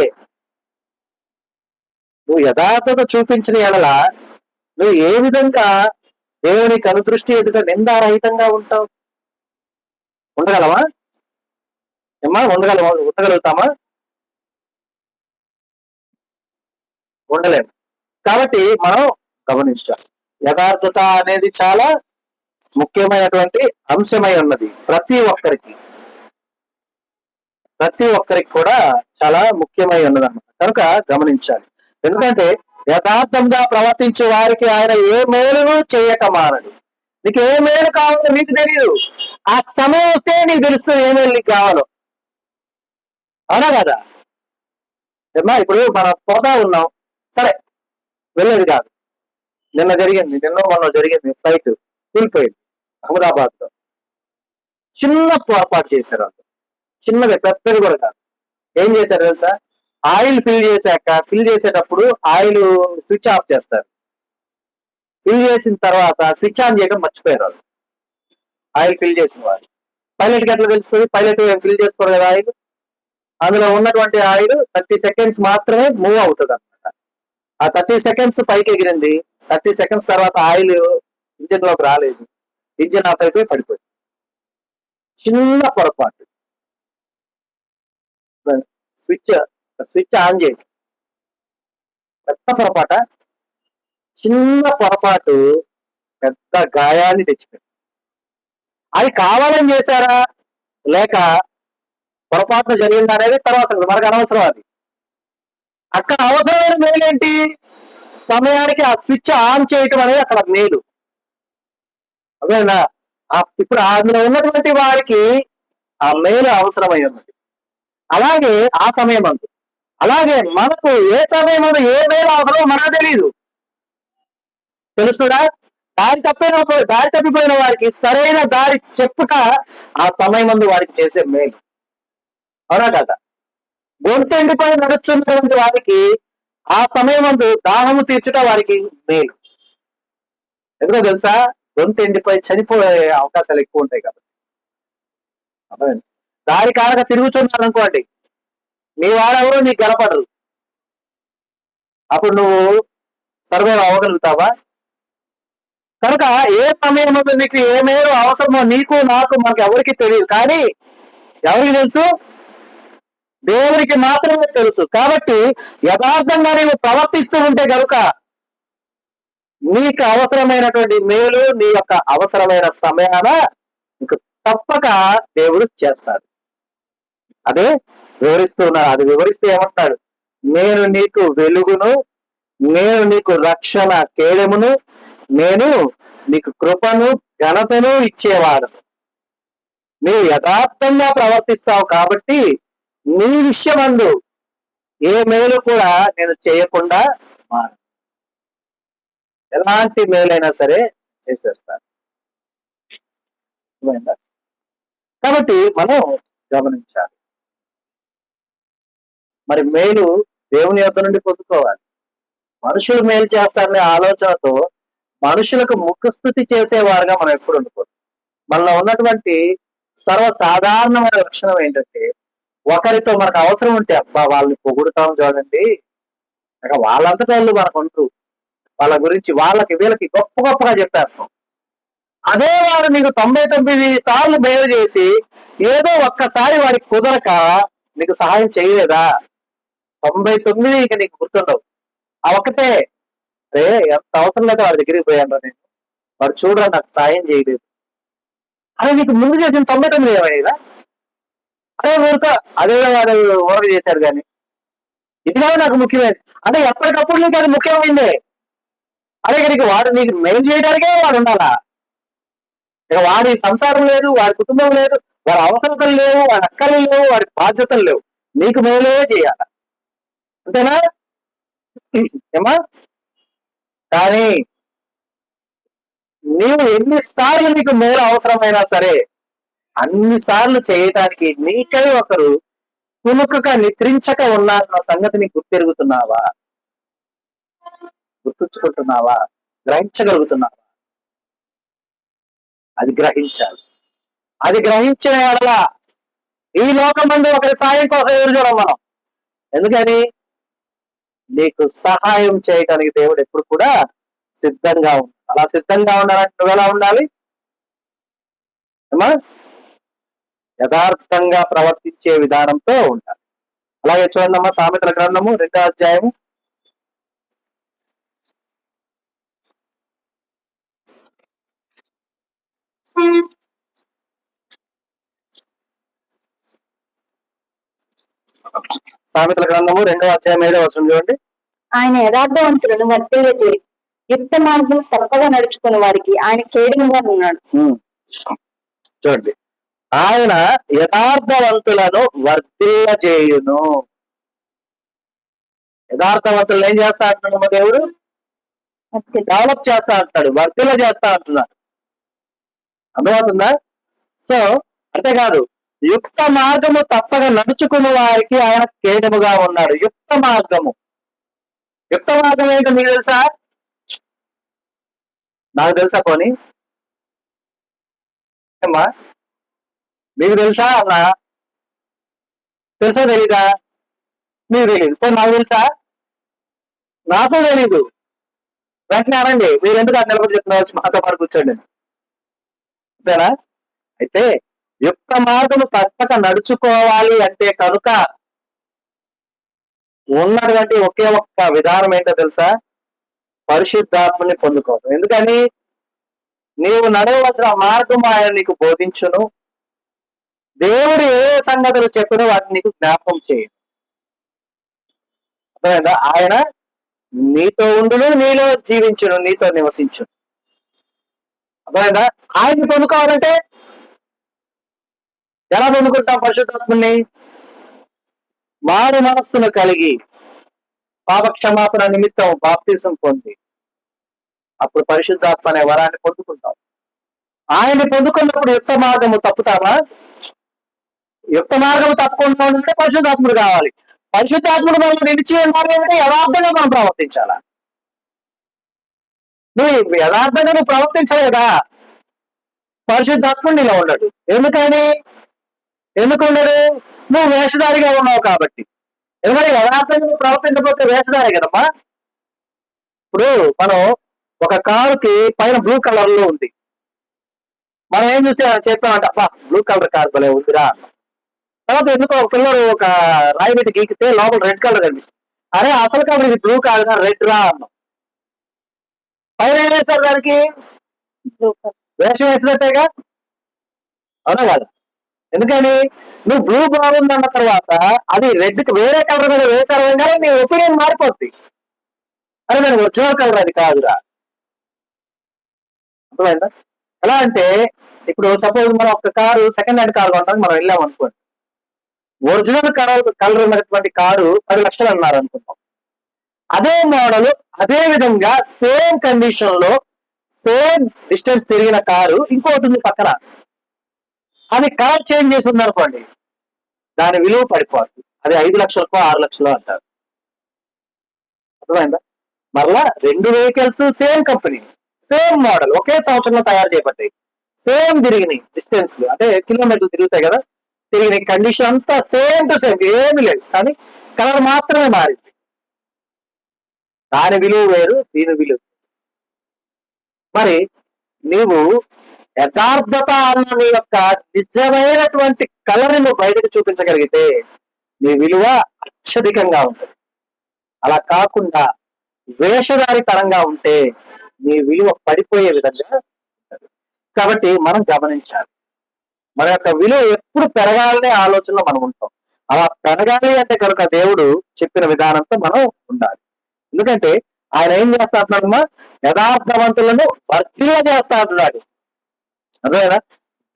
నువ్వు యథార్థత చూపించిన ఎడల నువ్వు ఏ విధంగా దేవుని కనుదృష్టి ఎదుట నిందారహితంగా ఉంటావు? ఉండగలవా? ఉండగలుగుతామా? ఉండలేము. కాబట్టి మనం గమనించాలి. యథార్థత అనేది చాలా ముఖ్యమైనటువంటి అంశమై ఉన్నది. ప్రతి ఒక్కరికి కూడా చాలా ముఖ్యమై ఉన్నది అన్నమాట. కనుక గమనించాలి. ఎందుకంటే యథార్థంగా ప్రవర్తించే వారికి ఆయన ఏ మేలును చేయక మానడు. నీకు ఏ మేలు కావాలో నీకు తెలియదు, ఆ సమయం వస్తే నీకు తెలుస్తుంది ఏ మేలు నీకు కావాలో. అవునా కదా? ఏమా ఇప్పుడు మనం పోతా ఉన్నాం, సరే వెళ్ళేది కాదు. నిన్న మొన్న జరిగింది, ఫ్లైట్ కూలిపోయింది అహ్మదాబాద్ లో. చిన్న పొరపాటు చేశారు వాళ్ళు, చిన్నది, పెద్దది కూడా కాదు. ఏం చేశారు తెలుసా? ఆయిల్ ఫిల్ చేసేటప్పుడు ఆయిల్ స్విచ్ ఆఫ్ చేస్తారు. ఫిల్ చేసిన తర్వాత స్విచ్ ఆన్ చేయడం మర్చిపోయారు వాళ్ళు. ఆయిల్ ఫిల్ చేసిన వాళ్ళు పైలట్కి ఎట్లా తెలుస్తుంది? పైలట్ ఏం ఫిల్ చేసుకోరు కదా ఆయిల్. అందులో ఉన్నటువంటి ఆయిల్ 30 seconds మాత్రమే మూవ్ అవుతుంది అనమాట. ఆ 30 seconds పైకి ఎగిరింది. 30 seconds తర్వాత ఆయిల్ ఇంజిన్ లోకి రాలేదు, ఇంజిన్ ఆఫ్ అయిపోయి పడిపోయింది. చిన్న పొరపాటు. స్విచ్ ఆన్ చేయండి, పెద్ద పొరపాట. చిన్న పొరపాటు పెద్ద గాయాన్ని తెచ్చిపోయింది. అది కావాలని చేశారా లేక పొరపాటున జరిగిందా అనేది తర్వాత సంగతి. మనకు అనవసరం అది. అక్కడ అవసరమైన మేలు ఏంటి? సమయానికి ఆ స్విచ్ ఆన్ చేయటం అనేది అక్కడ మేలు. అదేనా? ఇప్పుడు అందులో ఉన్నటువంటి వారికి ఆ మేలు అవసరమై ఉన్నది. అలాగే ఆ సమయం అందు, అలాగే మనకు ఏ సమయం అందు ఏ మేలు అవసరమో మనకు తెలియదు. తెలుస్తుందా? దారి తప్పిపోయిన వారికి సరైన దారి చెప్పుట ఆ సమయం అందు వారికి చేసే మేలు. అవునా కదా? గొంతు ఎండిపోయి నడుస్తున్నటువంటి వారికి ఆ సమయం అందు దాహము తీర్చుట వారికి మేలు. ఎందుకో తెలుసా? గొంతు ఎండిపోయి చనిపోయే అవకాశాలు ఎక్కువ ఉంటాయి కాబట్టి. దారి కారక తిరుగుతున్నారు అనుకోండి, నీ వాడెవరో నీకు కనపడరు. అప్పుడు నువ్వు సర్వైవ్ అవ్వగలుగుతావా? కనుక ఏ సమయం నీకు ఏ మేలు అవసరమో నీకు నాకు మనకు ఎవరికి తెలియదు. కానీ ఎవరికి తెలుసు? దేవునికి మాత్రమే తెలుసు. కాబట్టి యథార్థంగా నీవు ప్రవర్తిస్తూ ఉంటే కనుక నీకు అవసరమైనటువంటి మేలు నీ యొక్క అవసరమైన సమయాన నీకు తప్పక దేవుడు చేస్తాడు. అదే వివరిస్తూ ఉన్నాడు. అది వివరిస్తూ ఏమంటాడు? నేను నీకు వెలుగును, నేను నీకు రక్షణ కేడమును, నేను నీకు కృపను ఘనతను ఇచ్చేవాడు. నీవు యథార్థంగా ప్రవర్తిస్తావు కాబట్టి నీ విషయమందు ఏ మేలు కూడా నేను చేయకుండా మాను. ఎలాంటి మేలైనా సరే చేసేస్తాను. కాబట్టి మనం గమనించాలి. మరి మేలు దేవుని యొద్ద నుండి పొందుకోవాలి. మనుషులు మేలు చేస్తారనే ఆలోచనతో మనుషులకు ముఖస్థుతి చేసేవారుగా మనం ఎప్పుడు ఉండిపోతాం. మనలో ఉన్నటువంటి సర్వసాధారణమైన లక్షణం ఏంటంటే, ఒకరితో మనకు అవసరం ఉంటే అబ్బా వాళ్ళని పొగుడుతాం చూడండి, వాళ్ళంతటా వాళ్ళు మనకు ఉంటారు, వాళ్ళ గురించి వాళ్ళకి వీళ్ళకి గొప్ప గొప్పగా చెప్పేస్తాం. అదే వాడు నీకు 99 సార్లు మేలు చేసి ఏదో ఒక్కసారి వాడికి కుదరక నీకు సహాయం చేయలేదా? 99 ఇక నీకు గుర్తుండవు. ఆ ఒక్కటే, అరే ఎంత అవసరం లేక వాడి దగ్గరికి పోయాను నేను, వాడు చూడరా నాకు సాయం చేయలేదు అరే నీకు ముందు చేసిన 99 ఏమైనా? అరే ఊరుక అదే వాడు ఓరక చేశాడు కానీ ఇది కాదు నాకు ముఖ్యమైనది. అంటే ఎప్పటికప్పుడు నీకు అది ముఖ్యమైందే. అరే ఇక వాడు నీకు మేలు చేయడానికే వాడు ఉండాలా? ఇక వాడి సంసారం లేదు, వాడి కుటుంబం లేదు, వాడి అవసరతలు లేవు, వాడి అక్కలు లేవు, వాడి బాధ్యతలు లేవు, నీకు మేలే చేయాల. అంతేనా? ఏమా? కానీ నీవు ఎన్నిసార్లు నీకు మేలు అవసరమైనా సరే అన్నిసార్లు చేయటానికి నీకై ఒకరు కునుకక నిద్రించక ఉన్నారన్న సంగతి నీకు గుర్తెరుగుతున్నావా? గుర్తుంచుకుంటున్నావా? గ్రహించగలుగుతున్నావా? అది గ్రహించాలి. అది గ్రహించిన ఎడల ఈ లోకమందు ఒకరి సాయం కోసం ఎదురు చూడం మనం. ఎందుకని? నీకు సహాయం చేయడానికి దేవుడు ఎప్పుడు కూడా సిద్ధంగా ఉంది. అలా సిద్ధంగా ఉండాలంటే నువ్వు ఎలా ఉండాలి? యథార్థంగా ప్రవర్తించే విధానంతో ఉండాలి. అలాగే చూడండమ్మా, సామెతల గ్రంథము 2వ అధ్యాయము 2వ అధ్యాయం 7వ వచనం చూడండి. ఆయన యథార్థవంతులను వర్తిల్ల చేయి, యుక్త మార్గం తప్పగా నడుచుకున్న వారికి ఆయన కేడముగా ఉన్నాడు. చూడండి, ఆయన యథార్థవంతులను వర్తిల్ల చేయును. యథార్థవంతులను ఏం చేస్తా అంటున్నాడు దేవుడు? డెవలప్ చేస్తా అంటున్నాడు, వర్తిల్ల చేస్తా అంటున్నాడు. అర్థమవుతుందా? సో అంతేకాదు, యుక్త మార్గము తప్పగా నడుచుకున్న వారికి ఆయన కేడముగా ఉన్నాడు. యుక్త మార్గము, యుక్త మార్గం ఏంటో మీకు తెలుసా? నాకు తెలుసా? పోనీ అమ్మా మీకు తెలుసా? అన్నా తెలుసా తెలీదా? మీకు తెలీదు. పోనీ నాకు తెలుసా? నాకు తెలీదు. వెంటనే అనండి, మీరు ఎందుకు అది నిలబడి చెప్తున్నారు? మాతో పాటు కూర్చోండి. అంతేనా? అయితే యుక్త మార్గము తప్పక నడుచుకోవాలి అంటే కనుక ఉన్నటువంటి ఒకే ఒక్క విధానం ఏంటో తెలుసా? పరిశుద్ధాత్మని పొందుకోవడం. ఎందుకని? నీవు నడవలసిన మార్గం ఆయన నీకు బోధించును. దేవుడు ఏ సంగతులు చెప్పినో వాటిని నీకు జ్ఞాపకం చేయను. అర్థమైందా? ఆయన నీతో ఉండును, నీలో జీవించును, నీతో నివసించును. అర్థమైందా? ఆయన్ని పొందుకోవాలంటే ఎలా పొందుకుంటాం పరిశుద్ధాత్మని? మారు మనస్సును కలిగి పాప క్షమాపణ నిమిత్తం బాప్తిజం పొంది అప్పుడు పరిశుద్ధాత్మ అనే వరాన్ని పొందుకుంటాం. ఆయన్ని పొందుకున్నప్పుడు యుక్త మార్గము తప్పుతామా? యుక్త మార్గము తప్పకుండా ఉండాలంటే పరిశుద్ధాత్ముడు కావాలి. పరిశుద్ధాత్ముడు మనం నిలిచి ఉండాలి అంటే యథార్థంగా మనం ప్రవర్తించాలా. నువ్వు యథార్థంగా నువ్వు ప్రవర్తించలేదా, పరిశుద్ధాత్ముడు నీలో ఉండడు. ఎందుకు ఉండడు? నువ్వు వేషధారిగా ఉన్నావు కాబట్టి. ఎందుకంటే యథార్థంగా నువ్వు ప్రవర్తించకపోతే వేషధారి కదమ్మా. ఇప్పుడు మనం ఒక కారుకి పైన బ్లూ కలర్ లో ఉంది, మనం ఏం చూస్తే చెప్పామంటే అబ్బా బ్లూ కలర్ కార్ భలే ఉందిరా అన్నాం. తర్వాత ఎందుకో ఒక పిల్లడు ఒక రాయి పెట్టి గీకితే లోపల రెడ్ కలర్ కనిపిస్తుంది. అరే అసలు కలర్ ఇది బ్లూ కాదు రెడ్ రా అన్నాం. పైన ఏం వేస్తారు దానికి? వేషం వేసినట్టేగా, అవునా కదా? ఎందుకని? నువ్వు బ్లూ బాగుందన్న తర్వాత అది రెడ్ వేరే కలర్ మీద వేసారు కానీ నీ ఒపీనియన్ మారిపోద్ది. అరే దాని ఒరిజినల్ కలర్ అది కాదురా. అర్థమైందా? ఎలా అంటే ఇప్పుడు సపోజ్ మనం ఒక కారు సెకండ్ హ్యాండ్ కారు కొనడానికి మనం వెళ్ళాం అనుకోండి, ఒరిజినల్ కలర్ ఉన్నటువంటి కారు 10 లక్షలు అన్నారు అనుకుంటాం. అదే మోడల్ అదే విధంగా సేమ్ కండిషన్ లో సేమ్ డిస్టెన్స్ తిరిగిన కారు ఇంకోటి ఉంది పక్కన, అది కలర్ చేంజ్ చేసి ఉంది అనుకోండి, దాని విలువ పడిపోతుంది. అది 5 లక్షలకో 6 లక్షలు అంటారు. అర్థమైందా? మరలా 2 vehicles same company same model ఒకే సంవత్సరంలో తయారు చేయబడ్డాయి, సేమ్ తిరిగినాయి డిస్టెన్స్ అంటే కిలోమీటర్లు తిరుగుతాయి కదా, తిరిగిన కండిషన్ అంతా సేమ్ టు సేమ్, ఏమి లేదు, కానీ కలర్ మాత్రమే మారింది. దాని విలువ వేరు, దీని విలువ. మరి నీవు యథార్థత అన్న నీ యొక్క నిజమైనటువంటి కలర్ నువ్వు బయటకు చూపించగలిగితే నీ విలువ అత్యధికంగా ఉంటుంది. అలా కాకుండా వేషధారి తరంగా ఉంటే నీ విలువ పడిపోయే విధంగా ఉంటుంది. కాబట్టి మనం గమనించాలి, మన యొక్క విలువ ఎప్పుడు పెరగాలనే ఆలోచనలో మనం ఉంటాం. అలా పెరగాలి అంటే కనుక దేవుడు చెప్పిన విధానంతో మనం ఉండాలి. ఎందుకంటే ఆయన ఏం చేస్తా అంటున్నాడమ్మా? యథార్థవంతులను వర్ధిల్ల చేస్తా అంటున్నాడు. అదేనా?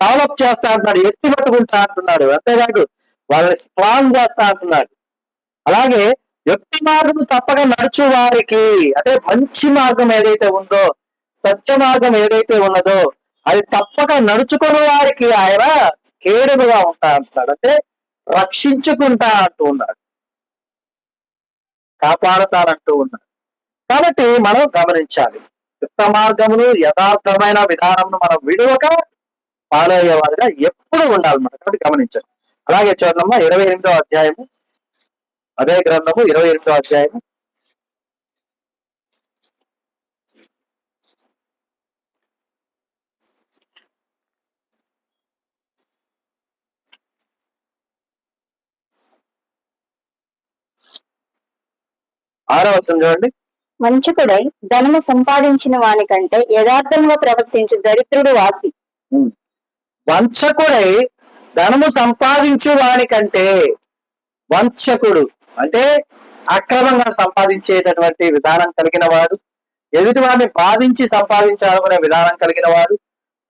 డెవలప్ చేస్తా అంటున్నాడు, ఎత్తి పట్టుకుంటా అంటున్నాడు. అంతేకాదు వాళ్ళని స్ట్రాంగ్ చేస్తా అంటున్నాడు. అలాగే యుక్త మార్గం తప్పక నడుచు వారికి, అంటే మంచి మార్గం ఏదైతే ఉందో, సత్య మార్గం ఏదైతే ఉన్నదో అది తప్పక నడుచుకునే వారికి ఆయన కేడుగా ఉంటా అంటున్నాడు. అంటే రక్షించుకుంటా అంటూ ఉన్నాడు, కాపాడుతానంటూ ఉన్నాడు. కాబట్టి మనం గమనించాలి, యుక్త మార్గమును యథార్థమైన విధానమును మనం విడువక ఫాలో అయ్యేవారుగా ఎప్పుడు ఉండాలన్నమాట. కాబట్టి గమనించండి. అలాగే చూడమ్మా 28వ అధ్యాయము, అదే గ్రంథము 28వ అధ్యాయము 6వ వచనం చూడండి. వంచకుడై ధనము సంపాదించిన వాని కంటే యథార్థంగా ప్రవర్తించు దరిద్రుడు వాసి. వంచకుడై ధనము సంపాదించు వాని కంటే, వంచకుడు అంటే అక్రమంగా సంపాదించేటటువంటి విధానం కలిగిన వాడు, ఎదుటి వారిని బాధించి సంపాదించాలనుకునే విధానం కలిగిన వాడు,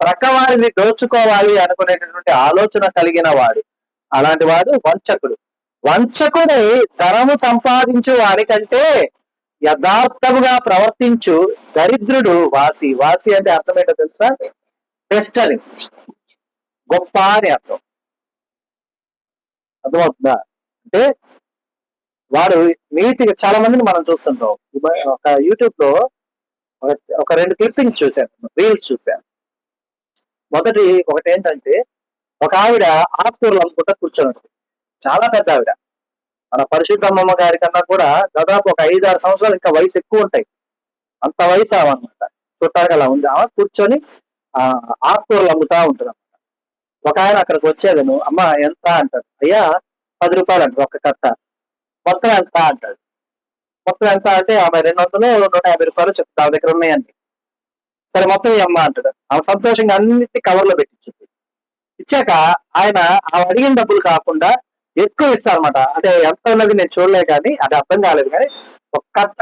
ప్రక్క వారిని దోచుకోవాలి అనుకునేటటువంటి ఆలోచన కలిగిన వాడు, అలాంటి వాడు వంచకుడు. వంచకుడై ధనము సంపాదించు వానికంటే యథార్థముగా ప్రవర్తించు దరిద్రుడు వాసి. వాసి అంటే అర్థం ఏంటో తెలుసా? బెస్ట్ అని, గొప్ప అని అర్థం. అర్థమవుతుందా? అంటే వాడు నీతిగా, చాలా మందిని మనం చూస్తుంటాం. ఒక యూట్యూబ్ లో ఒక 2 క్లిప్పింగ్స్ చూశాను, రీల్స్ చూశాను. ఒకటి ఏంటంటే ఒక ఆవిడ ఆకుకూరలు అనుకుంటా కూర్చొని, చాలా పెద్ద ఆవిడ, మన పరిశుద్ధమ్మ గారి కన్నా కూడా దాదాపు ఒక 5-6 సంవత్సరాలు ఇంకా వయసు ఎక్కువ ఉంటాయి, అంత వయసు అనమాట. చుట్టానికి అలా ఉంది. ఆమె కూర్చొని ఆకుకూరలు అమ్ముతా ఉంటుంది అనమాట. ఒక ఆయన అక్కడికి వచ్చేదను, అమ్మ ఎంత అంటాడు. అయ్యా 10 రూపాయలు అంటారు ఒక కట్ట. మొత్తం ఎంత అంటాడు. మొత్తం ఎంత అంటే 200 150 రూపాయలు చెప్తా దగ్గర ఉన్నాయండి. సరే మొత్తం ఈ అమ్మ అంటాడు. ఆమె సంతోషంగా అన్నిటి కవర్లో పెట్టించింది. ఇచ్చాక ఆయన ఆమె అడిగిన డబ్బులు కాకుండా ఎక్కువ ఇస్తారనమాట. అంటే ఎంత ఉన్నది నేను చూడలే కానీ అది అర్థం కాలేదు. కానీ ఒక కట్ట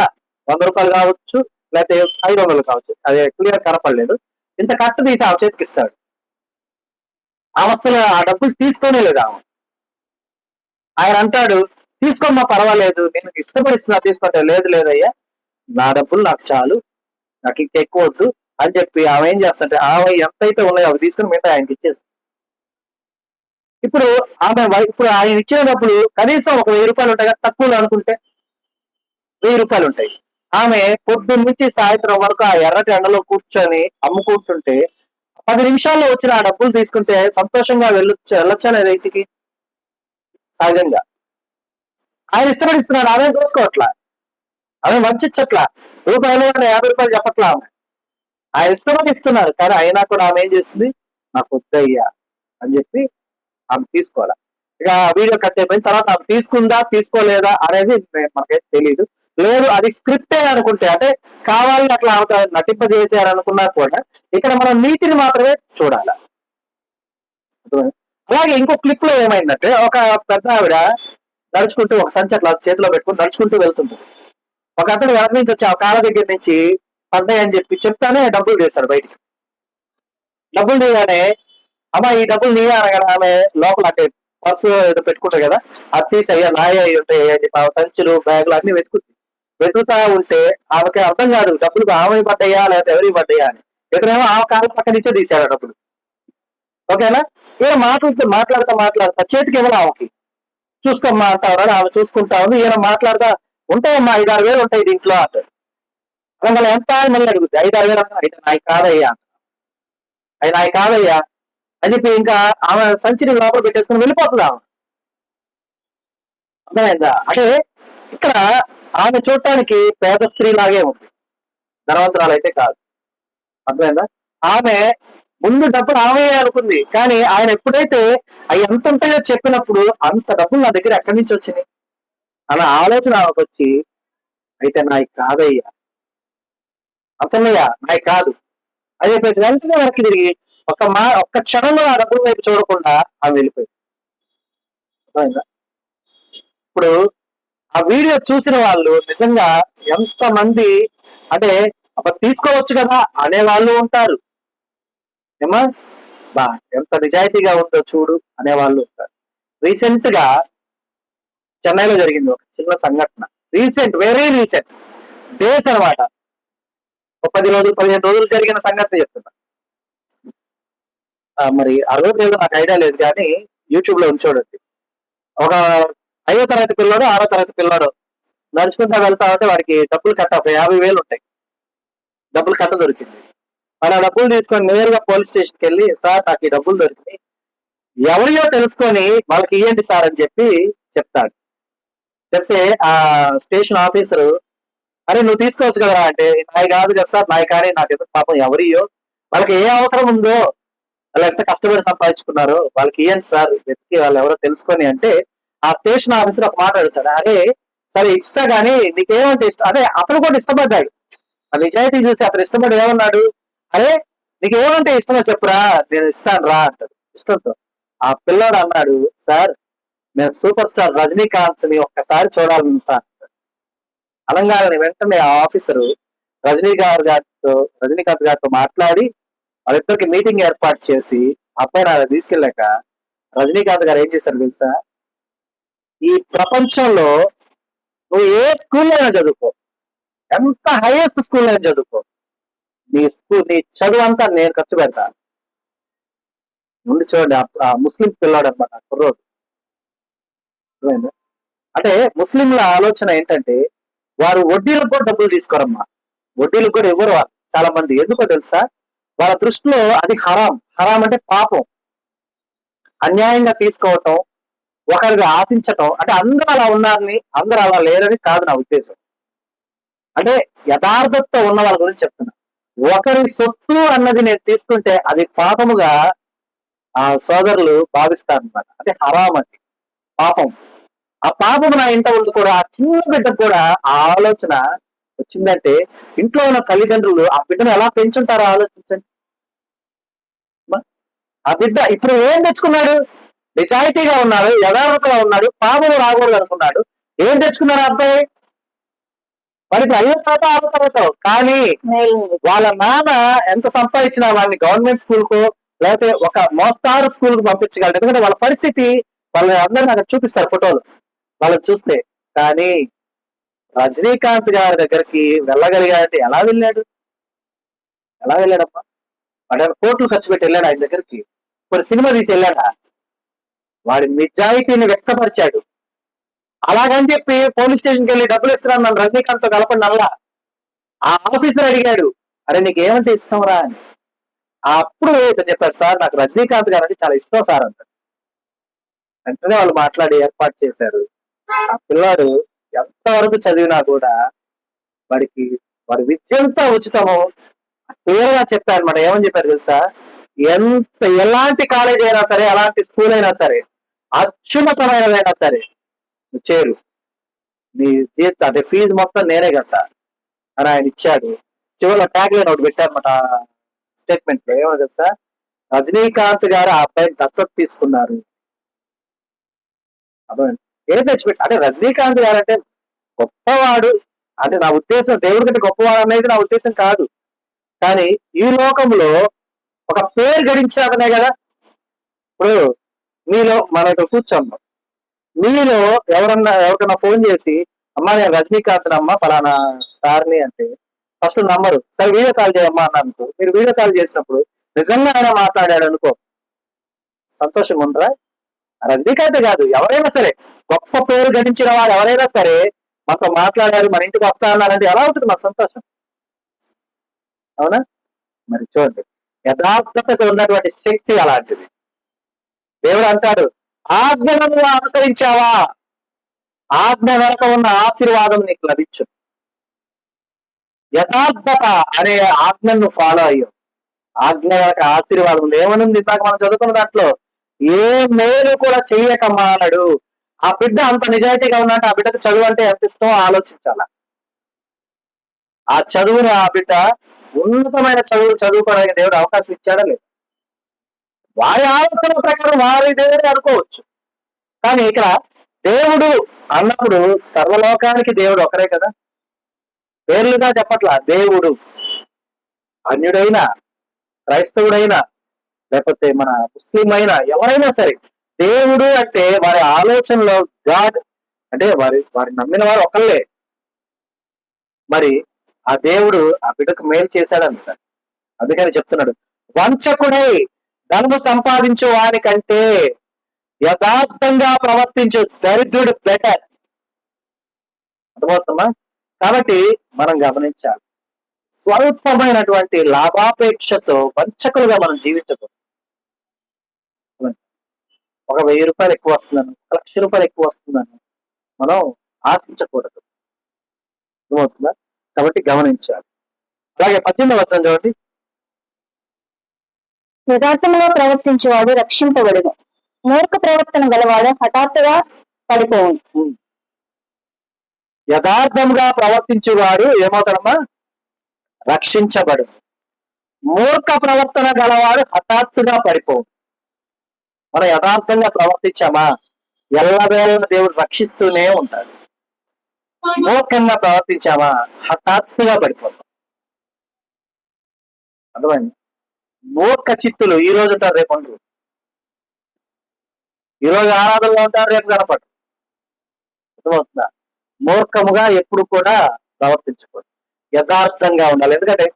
100 రూపాయలు కావచ్చు, లేకపోతే 500 కావచ్చు, అది క్లియర్ కనపడలేదు. ఇంత కట్ట తీసి ఆమె చేతికి ఇస్తాడు. ఆమె అసలు ఆ డబ్బులు తీసుకోనే లేదు ఆమె. ఆయన అంటాడు, తీసుకోమ్మా పర్వాలేదు, నేను ఇష్టపడిస్తున్నా, తీసుకుంటా. లేదు లేదయ్యా, నా డబ్బులు నాకు చాలు, నాకు ఇంకా ఎక్కువ వద్దు అని చెప్పి ఆమె ఏం చేస్తుంటే ఆమె ఎంతైతే ఉన్నాయో అవి తీసుకుని మిగతా ఆయనకి ఇచ్చేస్తుంది. ఇప్పుడు ఇప్పుడు ఆయన ఇచ్చిన డబ్బులు కనీసం ఒక 1000 రూపాయలు ఉంటాయి కదా, తక్కువలో అనుకుంటే 1000 రూపాయలు ఉంటాయి. ఆమె పొద్దున్న నుంచి సాయంత్రం వరకు ఆ ఎర్రటి ఎండలో కూర్చొని అమ్ముకుంటుంటే 10 నిమిషాల్లో వచ్చిన ఆ డబ్బులు తీసుకుంటే సంతోషంగా వెళ్ళొచ్చు అనేది ఇంటికి. సహజంగా ఆయన ఇష్టపడిస్తున్నాడు, ఆమె దోచుకోవట్లా, ఆమె వంచట్లా. రూపాయలు 50 రూపాయలు చెప్పట్లా ఆమె. ఆయన ఇష్టపడి ఇస్తున్నారు, కానీ అయినా కూడా ఆమె ఏం చేస్తుంది, నాకు వద్దయ్యా అని చెప్పి ఆమె తీసుకోవాలా. ఇక వీడియో కట్ అయిపోయిన తర్వాత ఆమె తీసుకుందా తీసుకోలేదా అనేది మనకైతే తెలియదు. లేదు అది స్క్రిప్టే అనుకుంటే, అంటే కావాలని అట్లా నటింపజేసారనుకున్నా కూడా ఇక్కడ మనం నీతిని మాత్రమే చూడాలి. అలాగే ఇంకో క్లిప్ లో ఏమైందంటే, ఒక పెద్ద ఆవిడ నడుచుకుంటూ ఒక సంచి అట్లా చేతిలో పెట్టుకుని నడుచుకుంటూ వెళ్తుంది. ఒక అతను వెనక నుంచి వచ్చి ఆ కాళ్ళ దగ్గర నుంచి పడ్డాయని చెప్తానే డబ్బులు తీస్తాడు బయటికి. డబ్బులు తీయగానే అమ్మా ఈ డబ్బులు నీవే అనగానే ఆమె లోపల అంటే పర్సు ఏదో పెట్టుకుంటారు కదా, అది తీసి అయ్యా నాయ ఉంటాయి అని చెప్పి ఆ సంచులు బ్యాగులు అన్ని వెతుకుతా ఉంటే ఆమెకి అర్థం కాదు డబ్బులు ఆమె పడ్డాయా లేకపోతే ఎవరికి పడ్డాయా అని. ఇక్కడేమో ఆ కాళ్ళ పక్క నుంచే తీసాడు డబ్బులు. ఓకేనా. ఈయన మాట్లాడుతా చేతికి ఇవ్వాలి ఆమెకి. చూసుకోమ్మా అంటారు, ఆమె చూసుకుంటా ఉంది. ఈయన మాట్లాడుతా ఉంటాయమ్మా 5-6 వేలు ఉంటాయి దీంట్లో అంటాడు. మళ్ళీ ఎంత మళ్ళీ అడుగుద్ది, 5-6 వేలు అంటే అయితే నాయి కాదయ్యా, అది నాయి కాదయ్యా అని చెప్పి ఇంకా ఆమె సంచిని లోపల పెట్టేసుకుని వెళ్ళిపోతుంది ఆమె. అర్థమైందా. అంటే ఇక్కడ ఆమె చూడటానికి పేద స్త్రీ లాగే ఉంది, ధనవంతురాలు అయితే కాదు. అర్థమైందా. ఆమె ముందు డబ్బులు ఆమె అనుకుంది, కానీ ఆయన ఎప్పుడైతే అవి ఎంత ఉంటాయో చెప్పినప్పుడు అంత డబ్బులు నా దగ్గర ఎక్కడి నుంచి వచ్చినాయి అన్న ఆలోచన ఆమెకు వచ్చి, అయితే నాయి కాదయ్యా, అతన్నయ్యా నాయి కాదు అని చెప్పేసి వెంటనే వెనక్కి తిరిగి ఒక్క క్షణంలో ఆ డబ్బుల వైపు చూడకుండా ఆమె వెళ్ళిపోయింది. అర్థమైందా. ఇప్పుడు ఆ వీడియో చూసిన వాళ్ళు నిజంగా ఎంత మంది అంటే అప్పుడు తీసుకోవచ్చు కదా అనే వాళ్ళు ఉంటారు, ఏమా బా ఎంత నిజాయితీగా ఉందో చూడు అనే వాళ్ళు ఉంటారు. రీసెంట్ గా చెన్నైలో జరిగింది ఒక చిన్న సంఘటన. వెరీ రీసెంట్ డేస్ అనమాట. ఒక 10 రోజులు 15 రోజులు జరిగిన సంఘటన చెప్తున్నా. మరి ఆ రోజు ఏదో నాకు ఐడియా లేదు, కానీ యూట్యూబ్ లో చూడండి. ఒక 5వ తరగతి పిల్లాడు 6వ తరగతి పిల్లాడు నడుచుకుంటా వెళ్తా ఉంటే వాడికి డబ్బులు కట్ట ఒక 50,000 ఉంటాయి. డబ్బులు కట్ట దొరికింది. వాడు ఆ డబ్బులు తీసుకొని నేరుగా పోలీస్ స్టేషన్కి వెళ్ళి, సార్ నాకు ఈ డబ్బులు దొరికినాయి, ఎవరియో తెలుసుకొని వాళ్ళకి ఇవ్వండి సార్ అని చెప్పి చెప్తాడు. చెప్తే ఆ స్టేషన్ ఆఫీసరు, అరే నువ్వు తీసుకోవచ్చు కదా అంటే, నాయి కాదు కదా సార్, నాయి కానీ నాకు ఎందుకు, పాపం ఎవరియో వాళ్ళకి ఏ అవసరం ఉందో, వాళ్ళు ఎంత కష్టపడి సంపాదించుకున్నారో వాళ్ళకి ఇవ్వండి సార్, వెతికి వాళ్ళు ఎవరో తెలుసుకొని అంటే, ఆ స్టేషన్ ఆఫీసర్ ఒక మాట అడుగుతాడు, అరే సరే ఇస్తా గానీ నీకేమంటే ఇష్టం. అదే అతను కూడా ఇష్టపడ్డాడు, ఆ నిజాయితీ చూసి అతను ఇష్టపడి ఏమన్నాడు, అరే నీకేమంటే ఇష్టమో చెప్పురా నేను ఇస్తాను రా అంటాడు ఇష్టంతో. ఆ పిల్లోడు అన్నాడు, సార్ నేను సూపర్ స్టార్ రజనీకాంత్ ని ఒక్కసారి చూడాలని సార్. అనగానే వెంటనే ఆ ఆఫీసరు రజనీకాంత్ గారితో మాట్లాడి వాళ్ళిద్దరికి మీటింగ్ ఏర్పాటు చేసి అబ్బాయి నాన్న తీసుకెళ్ళాక రజనీకాంత్ గారు ఏం చేశారు తెలుసా, ఈ ప్రపంచంలో నువ్వు ఏ స్కూల్లో అయినా చదువుకో, ఎంత హైయెస్ట్ స్కూల్లో అయినా చదువుకో, నీ చదువు అంతా నేను ఖర్చు పెడతాను. ముందు చూడండి ఆ ముస్లిం పిల్లాడు అనమాట కుర్రోడు. అంటే ముస్లింల ఆలోచన ఏంటంటే వారు వడ్డీలకు కూడా డబ్బులు తీసుకోరమ్మా, వడ్డీలకు కూడా ఇవ్వరు వాళ్ళు చాలా మంది. ఎందుకో తెలుసా, వాళ్ళ దృష్టిలో అది హరాం అంటే పాపం. అన్యాయంగా తీసుకోవటం, ఒకరిని ఆశించటం, అంటే అందరూ అలా ఉన్నారని అందరూ అలా లేరని కాదు నా ఉద్దేశం. అంటే యథార్థతతో ఉన్న వాళ్ళ గురించి చెప్తున్నా. ఒకరి సొత్తు అన్నది నేను తీసుకుంటే అది పాపముగా ఆ సోదరులు భావిస్తారు అనమాట. అంటే హరాం, అది పాపం. ఆ పాపం నా ఇంట ఉంది కూడా, ఆ చిన్న బిడ్డకు కూడా ఆ ఆలోచన వచ్చిందంటే ఇంట్లో ఉన్న తల్లిదండ్రులు ఆ బిడ్డను ఎలా పెంచుంటారో ఆలోచించండి. ఆ బిడ్డ ఇప్పుడు ఏం తెచ్చుకున్నాడు? నిజాయితీగా ఉన్నాడు, యథార్థతగా ఉన్నాడు, పాపము రాకూడదు అనుకున్నాడు. ఏం తెచ్చుకున్నాడు ఆ అబ్బాయి? వాడికి అయ్యో తాత అవుతావు. కానీ వాళ్ళ నాన్న ఎంత సంపాదించినా వాడిని గవర్నమెంట్ స్కూల్ కు లేకపోతే ఒక మోస్తారు స్కూల్ కు పంపించగలడు. ఎందుకంటే వాళ్ళ పరిస్థితి వాళ్ళని అందరినీ అక్కడ చూపిస్తారు ఫోటోలు వాళ్ళని చూస్తే. కానీ రజనీకాంత్ గారి దగ్గరికి వెళ్ళగలిగాడంటే ఎలా వెళ్ళాడు? ఎలా వెళ్ళాడమ్మా? వాడు కోట్లు ఖర్చు పెట్టి వెళ్ళాడు ఆయన దగ్గరికి. ఇప్పుడు సినిమా తీసి వెళ్ళాడా? వాడి నిజాయితీని వ్యక్తపరిచాడు. అలాగని చెప్పి పోలీస్ స్టేషన్కి వెళ్ళి డబ్బులు ఇస్తున్నాను నన్ను రజనీకాంత్ తో కలపండి అల్లా. ఆ ఆఫీసర్ అడిగాడు, అరే నీకు ఏమంటే ఇష్టం రా అని. అప్పుడు ఇతను చెప్పారు, సార్ నాకు రజనీకాంత్ గారు అంటే చాలా ఇష్టం సార్ అంటారు. వెంటనే వాళ్ళు మాట్లాడి ఏర్పాటు చేశారు. ఆ పిల్లాడు ఎంతవరకు చదివినా కూడా వాడి విద్య అంతా ఉచితము క్లియర్ గా చెప్పారు. మనం ఏమని చెప్పారు తెలుసా? ఎలాంటి కాలేజ్ అయినా సరే, ఎలాంటి స్కూల్ అయినా సరే, అత్యున్నతమైనదైనా సరే చేరు, నీ జీతం అంటే ఫీజు మొత్తం నేనే కట్టా అని ఆయన ఇచ్చాడు. చివరిలో ట్యాగ్ లైన్ ఒకటి పెట్టారన్నమాట స్టేట్మెంట్ లో. ఏమో తెలుసా? రజనీకాంత్ గారు ఆ అబ్బాయిని దత్తత తీసుకున్నారు. అర్థమైంది? ఏం తెచ్చిపెట్టి అంటే రజనీకాంత్ గారు అంటే గొప్పవాడు అంటే నా ఉద్దేశం దేవుడి కంటే గొప్పవాడు అనేది నా ఉద్దేశం కాదు. కానీ ఈ లోకంలో ఒక పేరు గడించాదనే కదా. ఇప్పుడు మీలో మనం ఇక్కడ కూర్చున్నాం, మీలో ఎవరికన్నా ఫోన్ చేసి అమ్మా నేను రజనీకాంత్ అమ్మా పలానా స్టార్ని అంటే ఫస్ట్ నమ్మరు. సరే వీడియో కాల్ చేయమ్మా అన్నందుకు మీరు వీడియో కాల్ చేసినప్పుడు నిజంగా ఆయన మాట్లాడాడు అనుకో, సంతోషం ఉండరా? రజనీకాంత్ కాదు, ఎవరైనా సరే గొప్ప పేరు గడించిన వారు ఎవరైనా సరే మనతో మాట్లాడారు, మన ఇంటికి వస్తా అన్నారంటే ఎలా ఉంటుంది మన సంతోషం? అవునా? మరి చూడండి, యథార్థతకు ఉన్నటువంటి శక్తి అలాంటిది. దేవుడు అంటాడు, ఆజ్ఞలను అనుసరించావా, ఆజ్ఞ వెనక ఉన్న ఆశీర్వాదం నీకు లభించు. యథార్థత అనే ఆజ్ఞను ఫాలో అయ్యో, ఆజ్ఞ వెనక ఆశీర్వాదం ఉంది. ఏమనుంది ఇందాక మనం చదువుకున్న దాంట్లో? ఏ మేలు కూడా చెయ్యక మానడు. ఆ బిడ్డ అంత నిజాయితీగా ఉన్నట్టు ఆ బిడ్డకు చదువు అంటే ఎంత ఇష్టమో ఆలోచించాల. ఆ చదువుని ఆ బిడ్డ ఉన్నతమైన చదువులు చదువుకోవడానికి దేవుడు అవకాశం ఇచ్చాడా లేదు? వారి ఆలోచన ప్రకారం వారి దేవుడే అనుకోవచ్చు. కానీ ఇక్కడ దేవుడు అన్నప్పుడు సర్వలోకానికి దేవుడు ఒకరే కదా. పేర్లుగా చెప్పట్లా. దేవుడు అన్యుడైనా, క్రైస్తవుడైనా, లేకపోతే మన ముస్లిం అయినా, ఎవరైనా సరే దేవుడు అంటే వారి ఆలోచనలో గాడ్ అంటే వారి నమ్మిన వారు ఒకళ్ళే. మరి ఆ దేవుడు ఆ బిడ్డకు మేలు చేశాడంట. అందుకని చెప్తున్నాడు, వంచకుడై ధనము సంపాదించు వారికంటే యథార్థంగా ప్రవర్తించు దరిద్రుడు బెటర్. అర్థమవుతుందా? కాబట్టి మనం గమనించాలి, స్వల్పమైనటువంటి లాభాపేక్షతో వంచకులుగా మనం జీవించకూడదు. ఒక 1000 రూపాయలు ఎక్కువ వస్తుందని, 1,00,000 రూపాయలు ఎక్కువ వస్తుందని మనం ఆశించకూడదు. అర్థమవుతుందా? కాబట్టి గమనించాలి. అలాగే 18వ వచనం చూడండి. యథార్థంగా ప్రవర్తించేవాడు రక్షింపబడును, మూర్ఖ ప్రవర్తన గలవాడు హఠాత్తుగా పడిపోవును. యథార్థంగా ప్రవర్తించేవాడు ఏమవుతాడమ్మా? రక్షించబడు. మూర్ఖ ప్రవర్తన గలవాడు హఠాత్తుగా పడిపోవు. మనం యథార్థంగా ప్రవర్తించామా ఎల్లవేళ దేవుడు రక్షిస్తూనే ఉంటాడు. మూర్ఖంగా ప్రవర్తించామా హఠాత్తుగా పడిపోతాం. అర్థమైంది? మూర్ఖ చిత్తులు ఈ రోజు ఉంటారు, రేపు ఉండరు. ఈ రోజు ఆరాధనలో ఉంటారు, రేపు కనపడు. అర్థమవుతుందా? మూర్ఖముగా ఎప్పుడు కూడా ప్రవర్తించకూడదు, యథార్థంగా ఉండాలి. ఎందుకంటే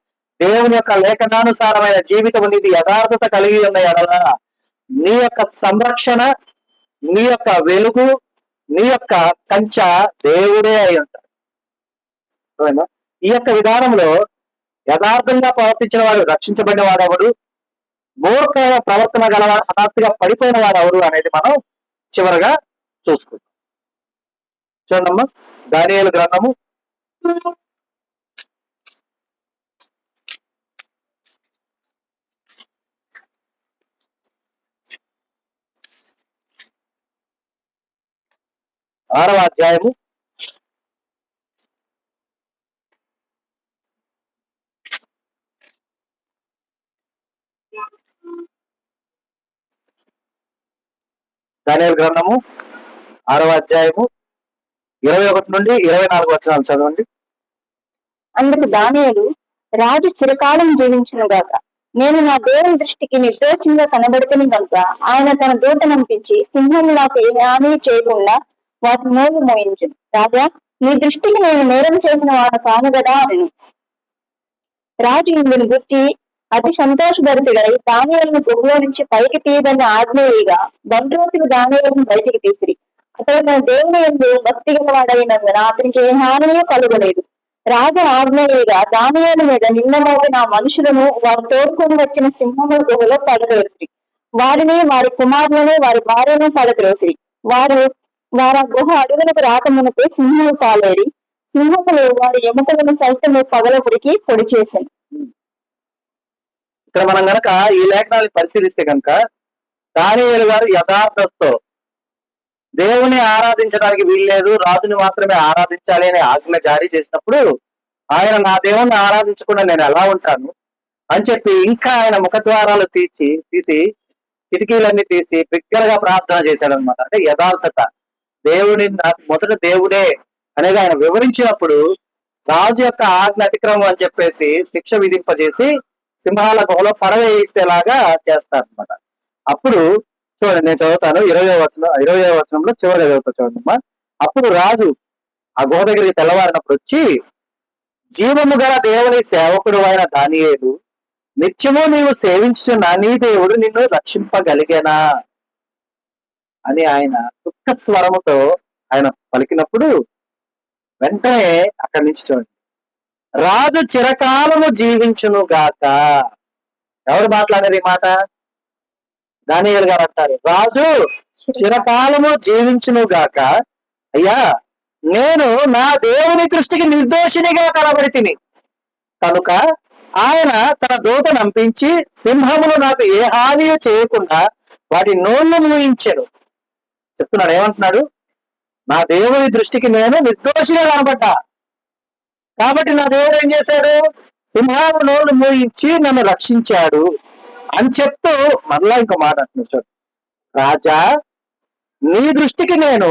దేవుని యొక్క లేఖనానుసారమైన జీవితం అనేది యథార్థత కలిగి ఉన్న ఎడల నీ యొక్క సంరక్షణ, నీ యొక్క వెలుగు, నీ యొక్క కంచ దేవుడే అయి ఉంటాడు. ఈ యొక్క విధానంలో యథార్థంగా ప్రవర్తించిన వాడు రక్షించబడిన వాడెవడు, మూర్ఖ ప్రవర్తన గలవాడు హఠాత్తుగా పడిపోయిన వాడు ఎవరు అనేది మనం చివరగా చూసుకుంటాం. చూడమ్మా, దానియేలు గ్రంథము 6వ అధ్యాయము దానియేలు గ్రంథము 6వ అధ్యాయము 21 నుండి 24 వచనాలు చదవండి. అందుకు దానియేలు, రాజు చిరకాలం జీవించునుగాక. నేను నా దేవుని దృష్టికి నిర్దోషంగా కనబడుతుని కనుక ఆయన తన దూత నంపించి సింహము నాకు ఏ హాని చేయకుండా వాటి నోరు మోయించును. రాజా, నీ దృష్టికి నేను నేరం చేసిన వాడు కాను గదా అని. రాజు ఇందుని గుర్చి అతి సంతోషభరితుడై దానియేలును గుహలో నుంచి పైకి తీయబడిన ఆగ్నేయిగా బంట్రోతులు దానియేలును బయటికి తీసిరి. అతడు తన దేవుని యందు భక్తి గలవాడైనందున అతనికి ఏ హానియూ కలుగలేదు. రాజు ఆగ్నేయిగా దానియేలు మీద నిన్న మోపిన మనుషులను వారు తోడుకొని వచ్చిన సింహముల గుహలో పడద్రోసిరి. వారిని, వారి కుమారులను, వారి భార్యను పడద్రోసిరి. వారు ఆ గుహ అడుగులకు రాకమునకే సింహములు పాలేరి సింహములు వారి ఎముకలను సైతము పగలపుడికి పొడి చేశాను. ఇక్కడ మనం గనక ఈ లేఖనాన్ని పరిశీలిస్తే కనుక దానియేలు గారు యథార్థతతో దేవుని ఆరాధించడానికి వీల్లేదు, రాజుని మాత్రమే ఆరాధించాలి అనే ఆజ్ఞ జారీ చేసినప్పుడు ఆయన నా దేవుణ్ణి ఆరాధించకుండా నేను ఎలా ఉంటాను అని చెప్పి ఇంకా ఆయన ముఖద్వారాలు తీసి కిటికీలన్నీ తీసి బిగ్గరగా ప్రార్థన చేశాడనమాట. అంటే యథార్థత, దేవుని నాకు మొదట దేవుడే అనేది ఆయన వివరించినప్పుడు రాజు యొక్క ఆజ్ఞ అతిక్రమం అని చెప్పేసి శిక్ష విధింపజేసి సింహాల గుహలో పడవేసేలాగా చేస్తారనమాట. అప్పుడు చూడండి, నేను చదువుతాను 20వ వచనంలో చివరి చదువుతా చూడండి. అప్పుడు రాజు ఆ గుహ దగ్గరికి తెల్లవారినప్పుడు వచ్చి, జీవము గల దేవుని సేవకుడు అయిన దానియేలు, నిత్యము నీవు సేవించుచున్న నీ దేవుడు నిన్ను రక్షింపగలిగేనా అని ఆయన దుఃఖ స్వరముతో ఆయన పలికినప్పుడు వెంటనే అక్కడి నుంచి చూడండి, రాజు చిరకాలము జీవించును గాక. ఎవరు మాట్లాడారు ఈ మాట? దానియేలు గారు అంటారు, రాజు చిరకాలము జీవించును గాక. అయ్యా, నేను నా దేవుని దృష్టికి నిర్దోషినిగా కనబడి తిని కనుక ఆయన తన దూత నంపించి సింహములు నాకు ఏ హాని చేయకుండా వాటి నోళ్లు మూయించాడు. చెప్తున్నాడు, ఏమంటున్నాడు? నా దేవుని దృష్టికి నేను నిర్దోషిగా కనబడ్డా కాబట్టి నా దేవుడు ఏం చేశాడు? సింహాల నోళ్లు మూయించి నన్ను రక్షించాడు అని చెప్తూ మరలా ఇంకో మాట అంటున్నాడు, రాజా, నీ దృష్టికి నేను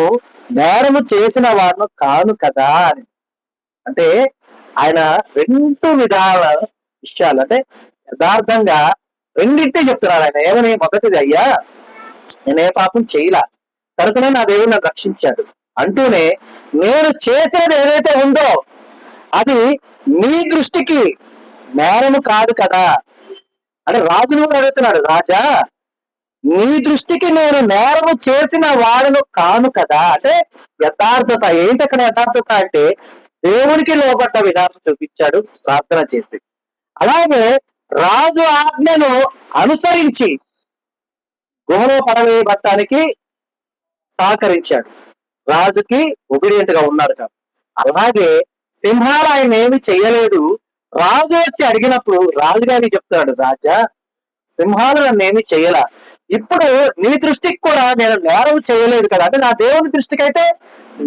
నేరము చేసిన వాడును కాను కదా అని. అంటే ఆయన రెండు విధాల విషయాలు, అంటే యథార్థంగా రెండింటి చెప్తున్నాడు ఆయన. ఏమని? మొదటిది, అయ్యా నేనే పాపం చేయలా కనుకనే నా దేవుడు నన్ను రక్షించాడు అంటూనే, నేను చేసేది ఏదైతే ఉందో అది నీ దృష్టికి నేరము కాదు కదా అంటే రాజును కూడా అడుగుతున్నాడు, రాజా నీ దృష్టికి నేను నేరము చేసిన వాడును కాను కదా. అంటే యథార్థత ఏంటి అక్కడ? యథార్థత అంటే దేవునికి లోబడ్డ విధానం చూపించాడు ప్రార్థన చేసి. అలాగే రాజు ఆజ్ఞను అనుసరించి గుహలో పడవేయబట్టానికి సహకరించాడు, రాజుకి ఒబిడియంట్ గా ఉన్నాడు కాబట్టి. అలాగే సింహాలు ఆయన ఏమి చెయ్యలేదు. రాజు వచ్చి అడిగినప్పుడు రాజుగారికి చెప్తున్నాడు, రాజా సింహాలు నన్ను ఏమి చెయ్యలా, ఇప్పుడు నీ దృష్టికి కూడా నేను నేరం చేయలేదు కదా. అంటే నా దేవుని దృష్టికి అయితే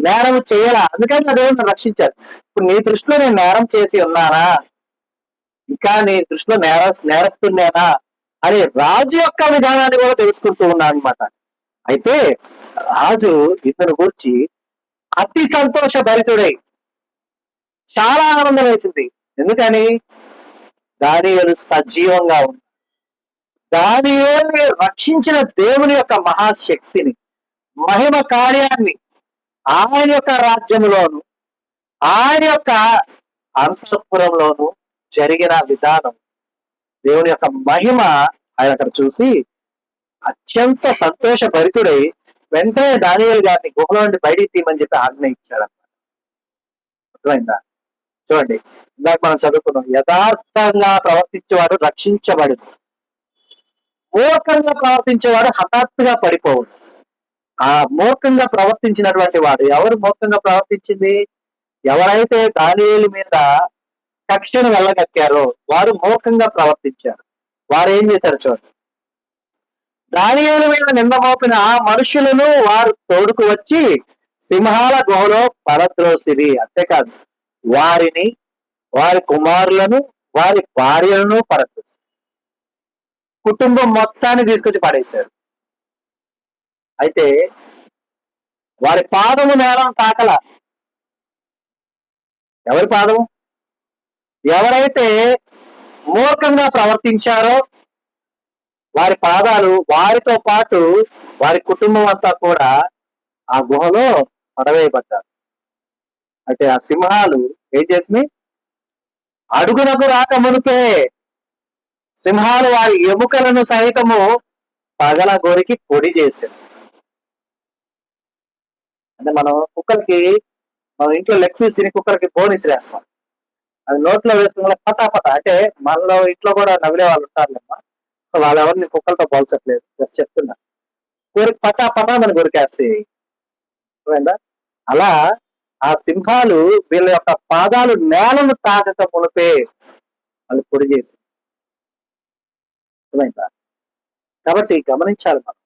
నేరం చేయలా, అందుకని నా దేవుని రక్షించాడు. ఇప్పుడు నీ దృష్టిలో నేను నేరం చేసి ఉన్నానా, ఇంకా నీ దృష్టిలో నేరస్తున్నానా అని రాజు యొక్క విధానాన్ని కూడా తెలుసుకుంటూ ఉన్నాను అనమాట. అయితే రాజు ఇతను గురించి అతి సంతోష భరితుడై చాలా ఆనందం వేసింది. ఎందుకని? దానియేలు సజీవంగా ఉంది. దానియేలుని రక్షించిన దేవుని యొక్క మహాశక్తిని, మహిమ కార్యాన్ని ఆయన యొక్క రాజ్యంలోను ఆయన యొక్క అంతఃపురంలోను జరిగిన విధానం, దేవుని యొక్క మహిమ ఆయన అక్కడ చూసి అత్యంత సంతోష భరితుడై వెంటనే దానియేలు గారిని గుహలో నుండి బయటికి తీయమని చెప్పి ఆజ్ఞ ఇచ్చాడు అన్నమాట. అర్థమైందా? చూడండి, ఇందాక మనం చదువుకున్నాం, యథార్థంగా ప్రవర్తించేవాడు రక్షించబడు, మూర్ఖంగా ప్రవర్తించేవాడు హఠాత్తుగా పడిపోవడు. ఆ మూర్ఖంగా ప్రవర్తించినటువంటి వాడు, ఎవరు మూర్ఖంగా ప్రవర్తించింది? ఎవరైతే దానియేలు మీద కక్షను వెళ్ళగక్కారో వారు మూర్ఖంగా ప్రవర్తించారు. వారు ఏం చేశారు చూడండి, దానియేలు మీద నింద మోపిన ఆ మనుషులను వారు తోడుకు వచ్చి సింహాల గుహలో పడద్రోసిరి. అంతేకాదు, వారిని, వారి కుమారులను, వారి భార్యలను పడద్రోసి కుటుంబం మొత్తాన్ని తీసుకొచ్చి పడేశారు. అయితే వారి పాదము నేలను తాకల. ఎవరి పాదము? ఎవరైతే మూర్ఖంగా ప్రవర్తించారో వారి పాదాలు, వారితో పాటు వారి కుటుంబం అంతా కూడా ఆ గుహలో పడవేయబడ్డారు. అయితే ఆ సింహాలు ఏం చేసినాయి? అడుగునకు రాక మునిపే సింహాలు వారి ఎముకలను సహితము పగల గోరికి పొడి చేశారు. అంటే మనం కుక్కలకి, మనం ఇంట్లో లెగ్ పీస్ తిని కుక్కలకి బోన్ ఇసిరేస్తాం. అది నోట్లో వేసుకున్న పటాపట. అంటే మనలో ఇంట్లో కూడా నవ్వే వాళ్ళు ఉంటారులేమ్మా. వాళ్ళు ఎవరిని కుక్కలతో పోల్చట్లేదు, జస్ట్ చెప్తున్నా. కోరికి పటా మన కొరికేస్తాయి. అలా ఆ సింహాలు వీళ్ళ యొక్క పాదాలు నేలను తాకక మునిపే వాళ్ళు పొడి చేసి. అర్థమైందా? కాబట్టి గమనించాలి మనం,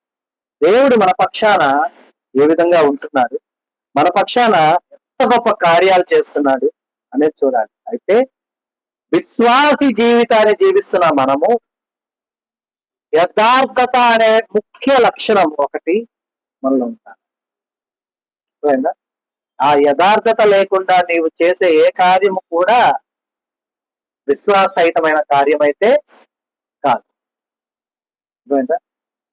దేవుడు మన పక్షాన ఏ విధంగా ఉంటున్నాడు, మన పక్షాన ఎంత గొప్ప కార్యాలు చేస్తున్నాడు అనేది చూడాలి. అయితే విశ్వాసి జీవితాన్ని జీవిస్తున్న మనము యథార్థత అనే ముఖ్య లక్షణం ఒకటి మనలో ఉంటారు. ఆ యథార్థత లేకుండా నీవు చేసే ఏ కార్యము కూడా విశ్వాసహితమైన కార్యం అయితే కాదు.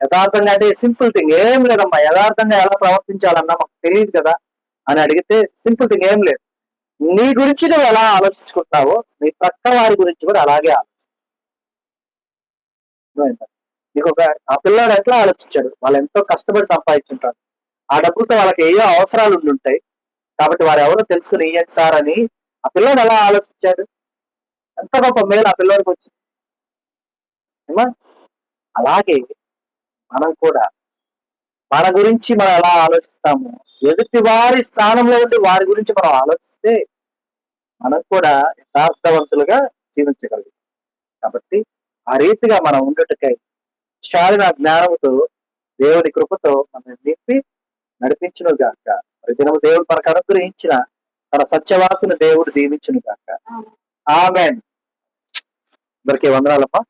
యథార్థంగా అంటే సింపుల్ థింగ్ ఏం లేదమ్మా. యథార్థంగా ఎలా ప్రవర్తించాలన్నా మాకు తెలియదు కదా అని అడిగితే సింపుల్ థింగ్ ఏం లేదు. నీ గురించి నువ్వు ఎలా ఆలోచించుకుంటావో నీ పక్క వారి గురించి కూడా అలాగే ఆలోచించు. నీకు ఆ పిల్లాడు ఎట్లా ఆలోచించాడు? వాళ్ళు ఎంతో కష్టపడి సంపాదించుంటారు. ఆ డబ్బులతో వాళ్ళకి ఏయో అవసరాలు ఉండుంటాయి. కాబట్టి వారు ఎవరో తెలుసుకుని ఇయ్యండి సార్ అని ఆ పిల్లాడు ఎలా ఆలోచించాడు? ఎంత గొప్ప మేలు ఆ పిల్లాడికి వచ్చింది. అలాగే మనం కూడా మన గురించి మనం ఎలా ఆలోచిస్తాము, ఎదుటి వారి స్థానంలో ఉండి వారి గురించి మనం ఆలోచిస్తే మనం కూడా యథార్థవంతులుగా జీవించగలుగుతాం. కాబట్టి ఆ రీతిగా మనం ఉండుటకై శారీర జ్ఞానముతో దేవుని కృపతో మనం నింపి నడిపించును గాక. మరి దినము దేవుడు మనకు అనుగ్రహించిన తన సత్యవాకును దేవుడు దీవించును గాక. ఆమేన్. అందరికీ వందనాలమ్మా.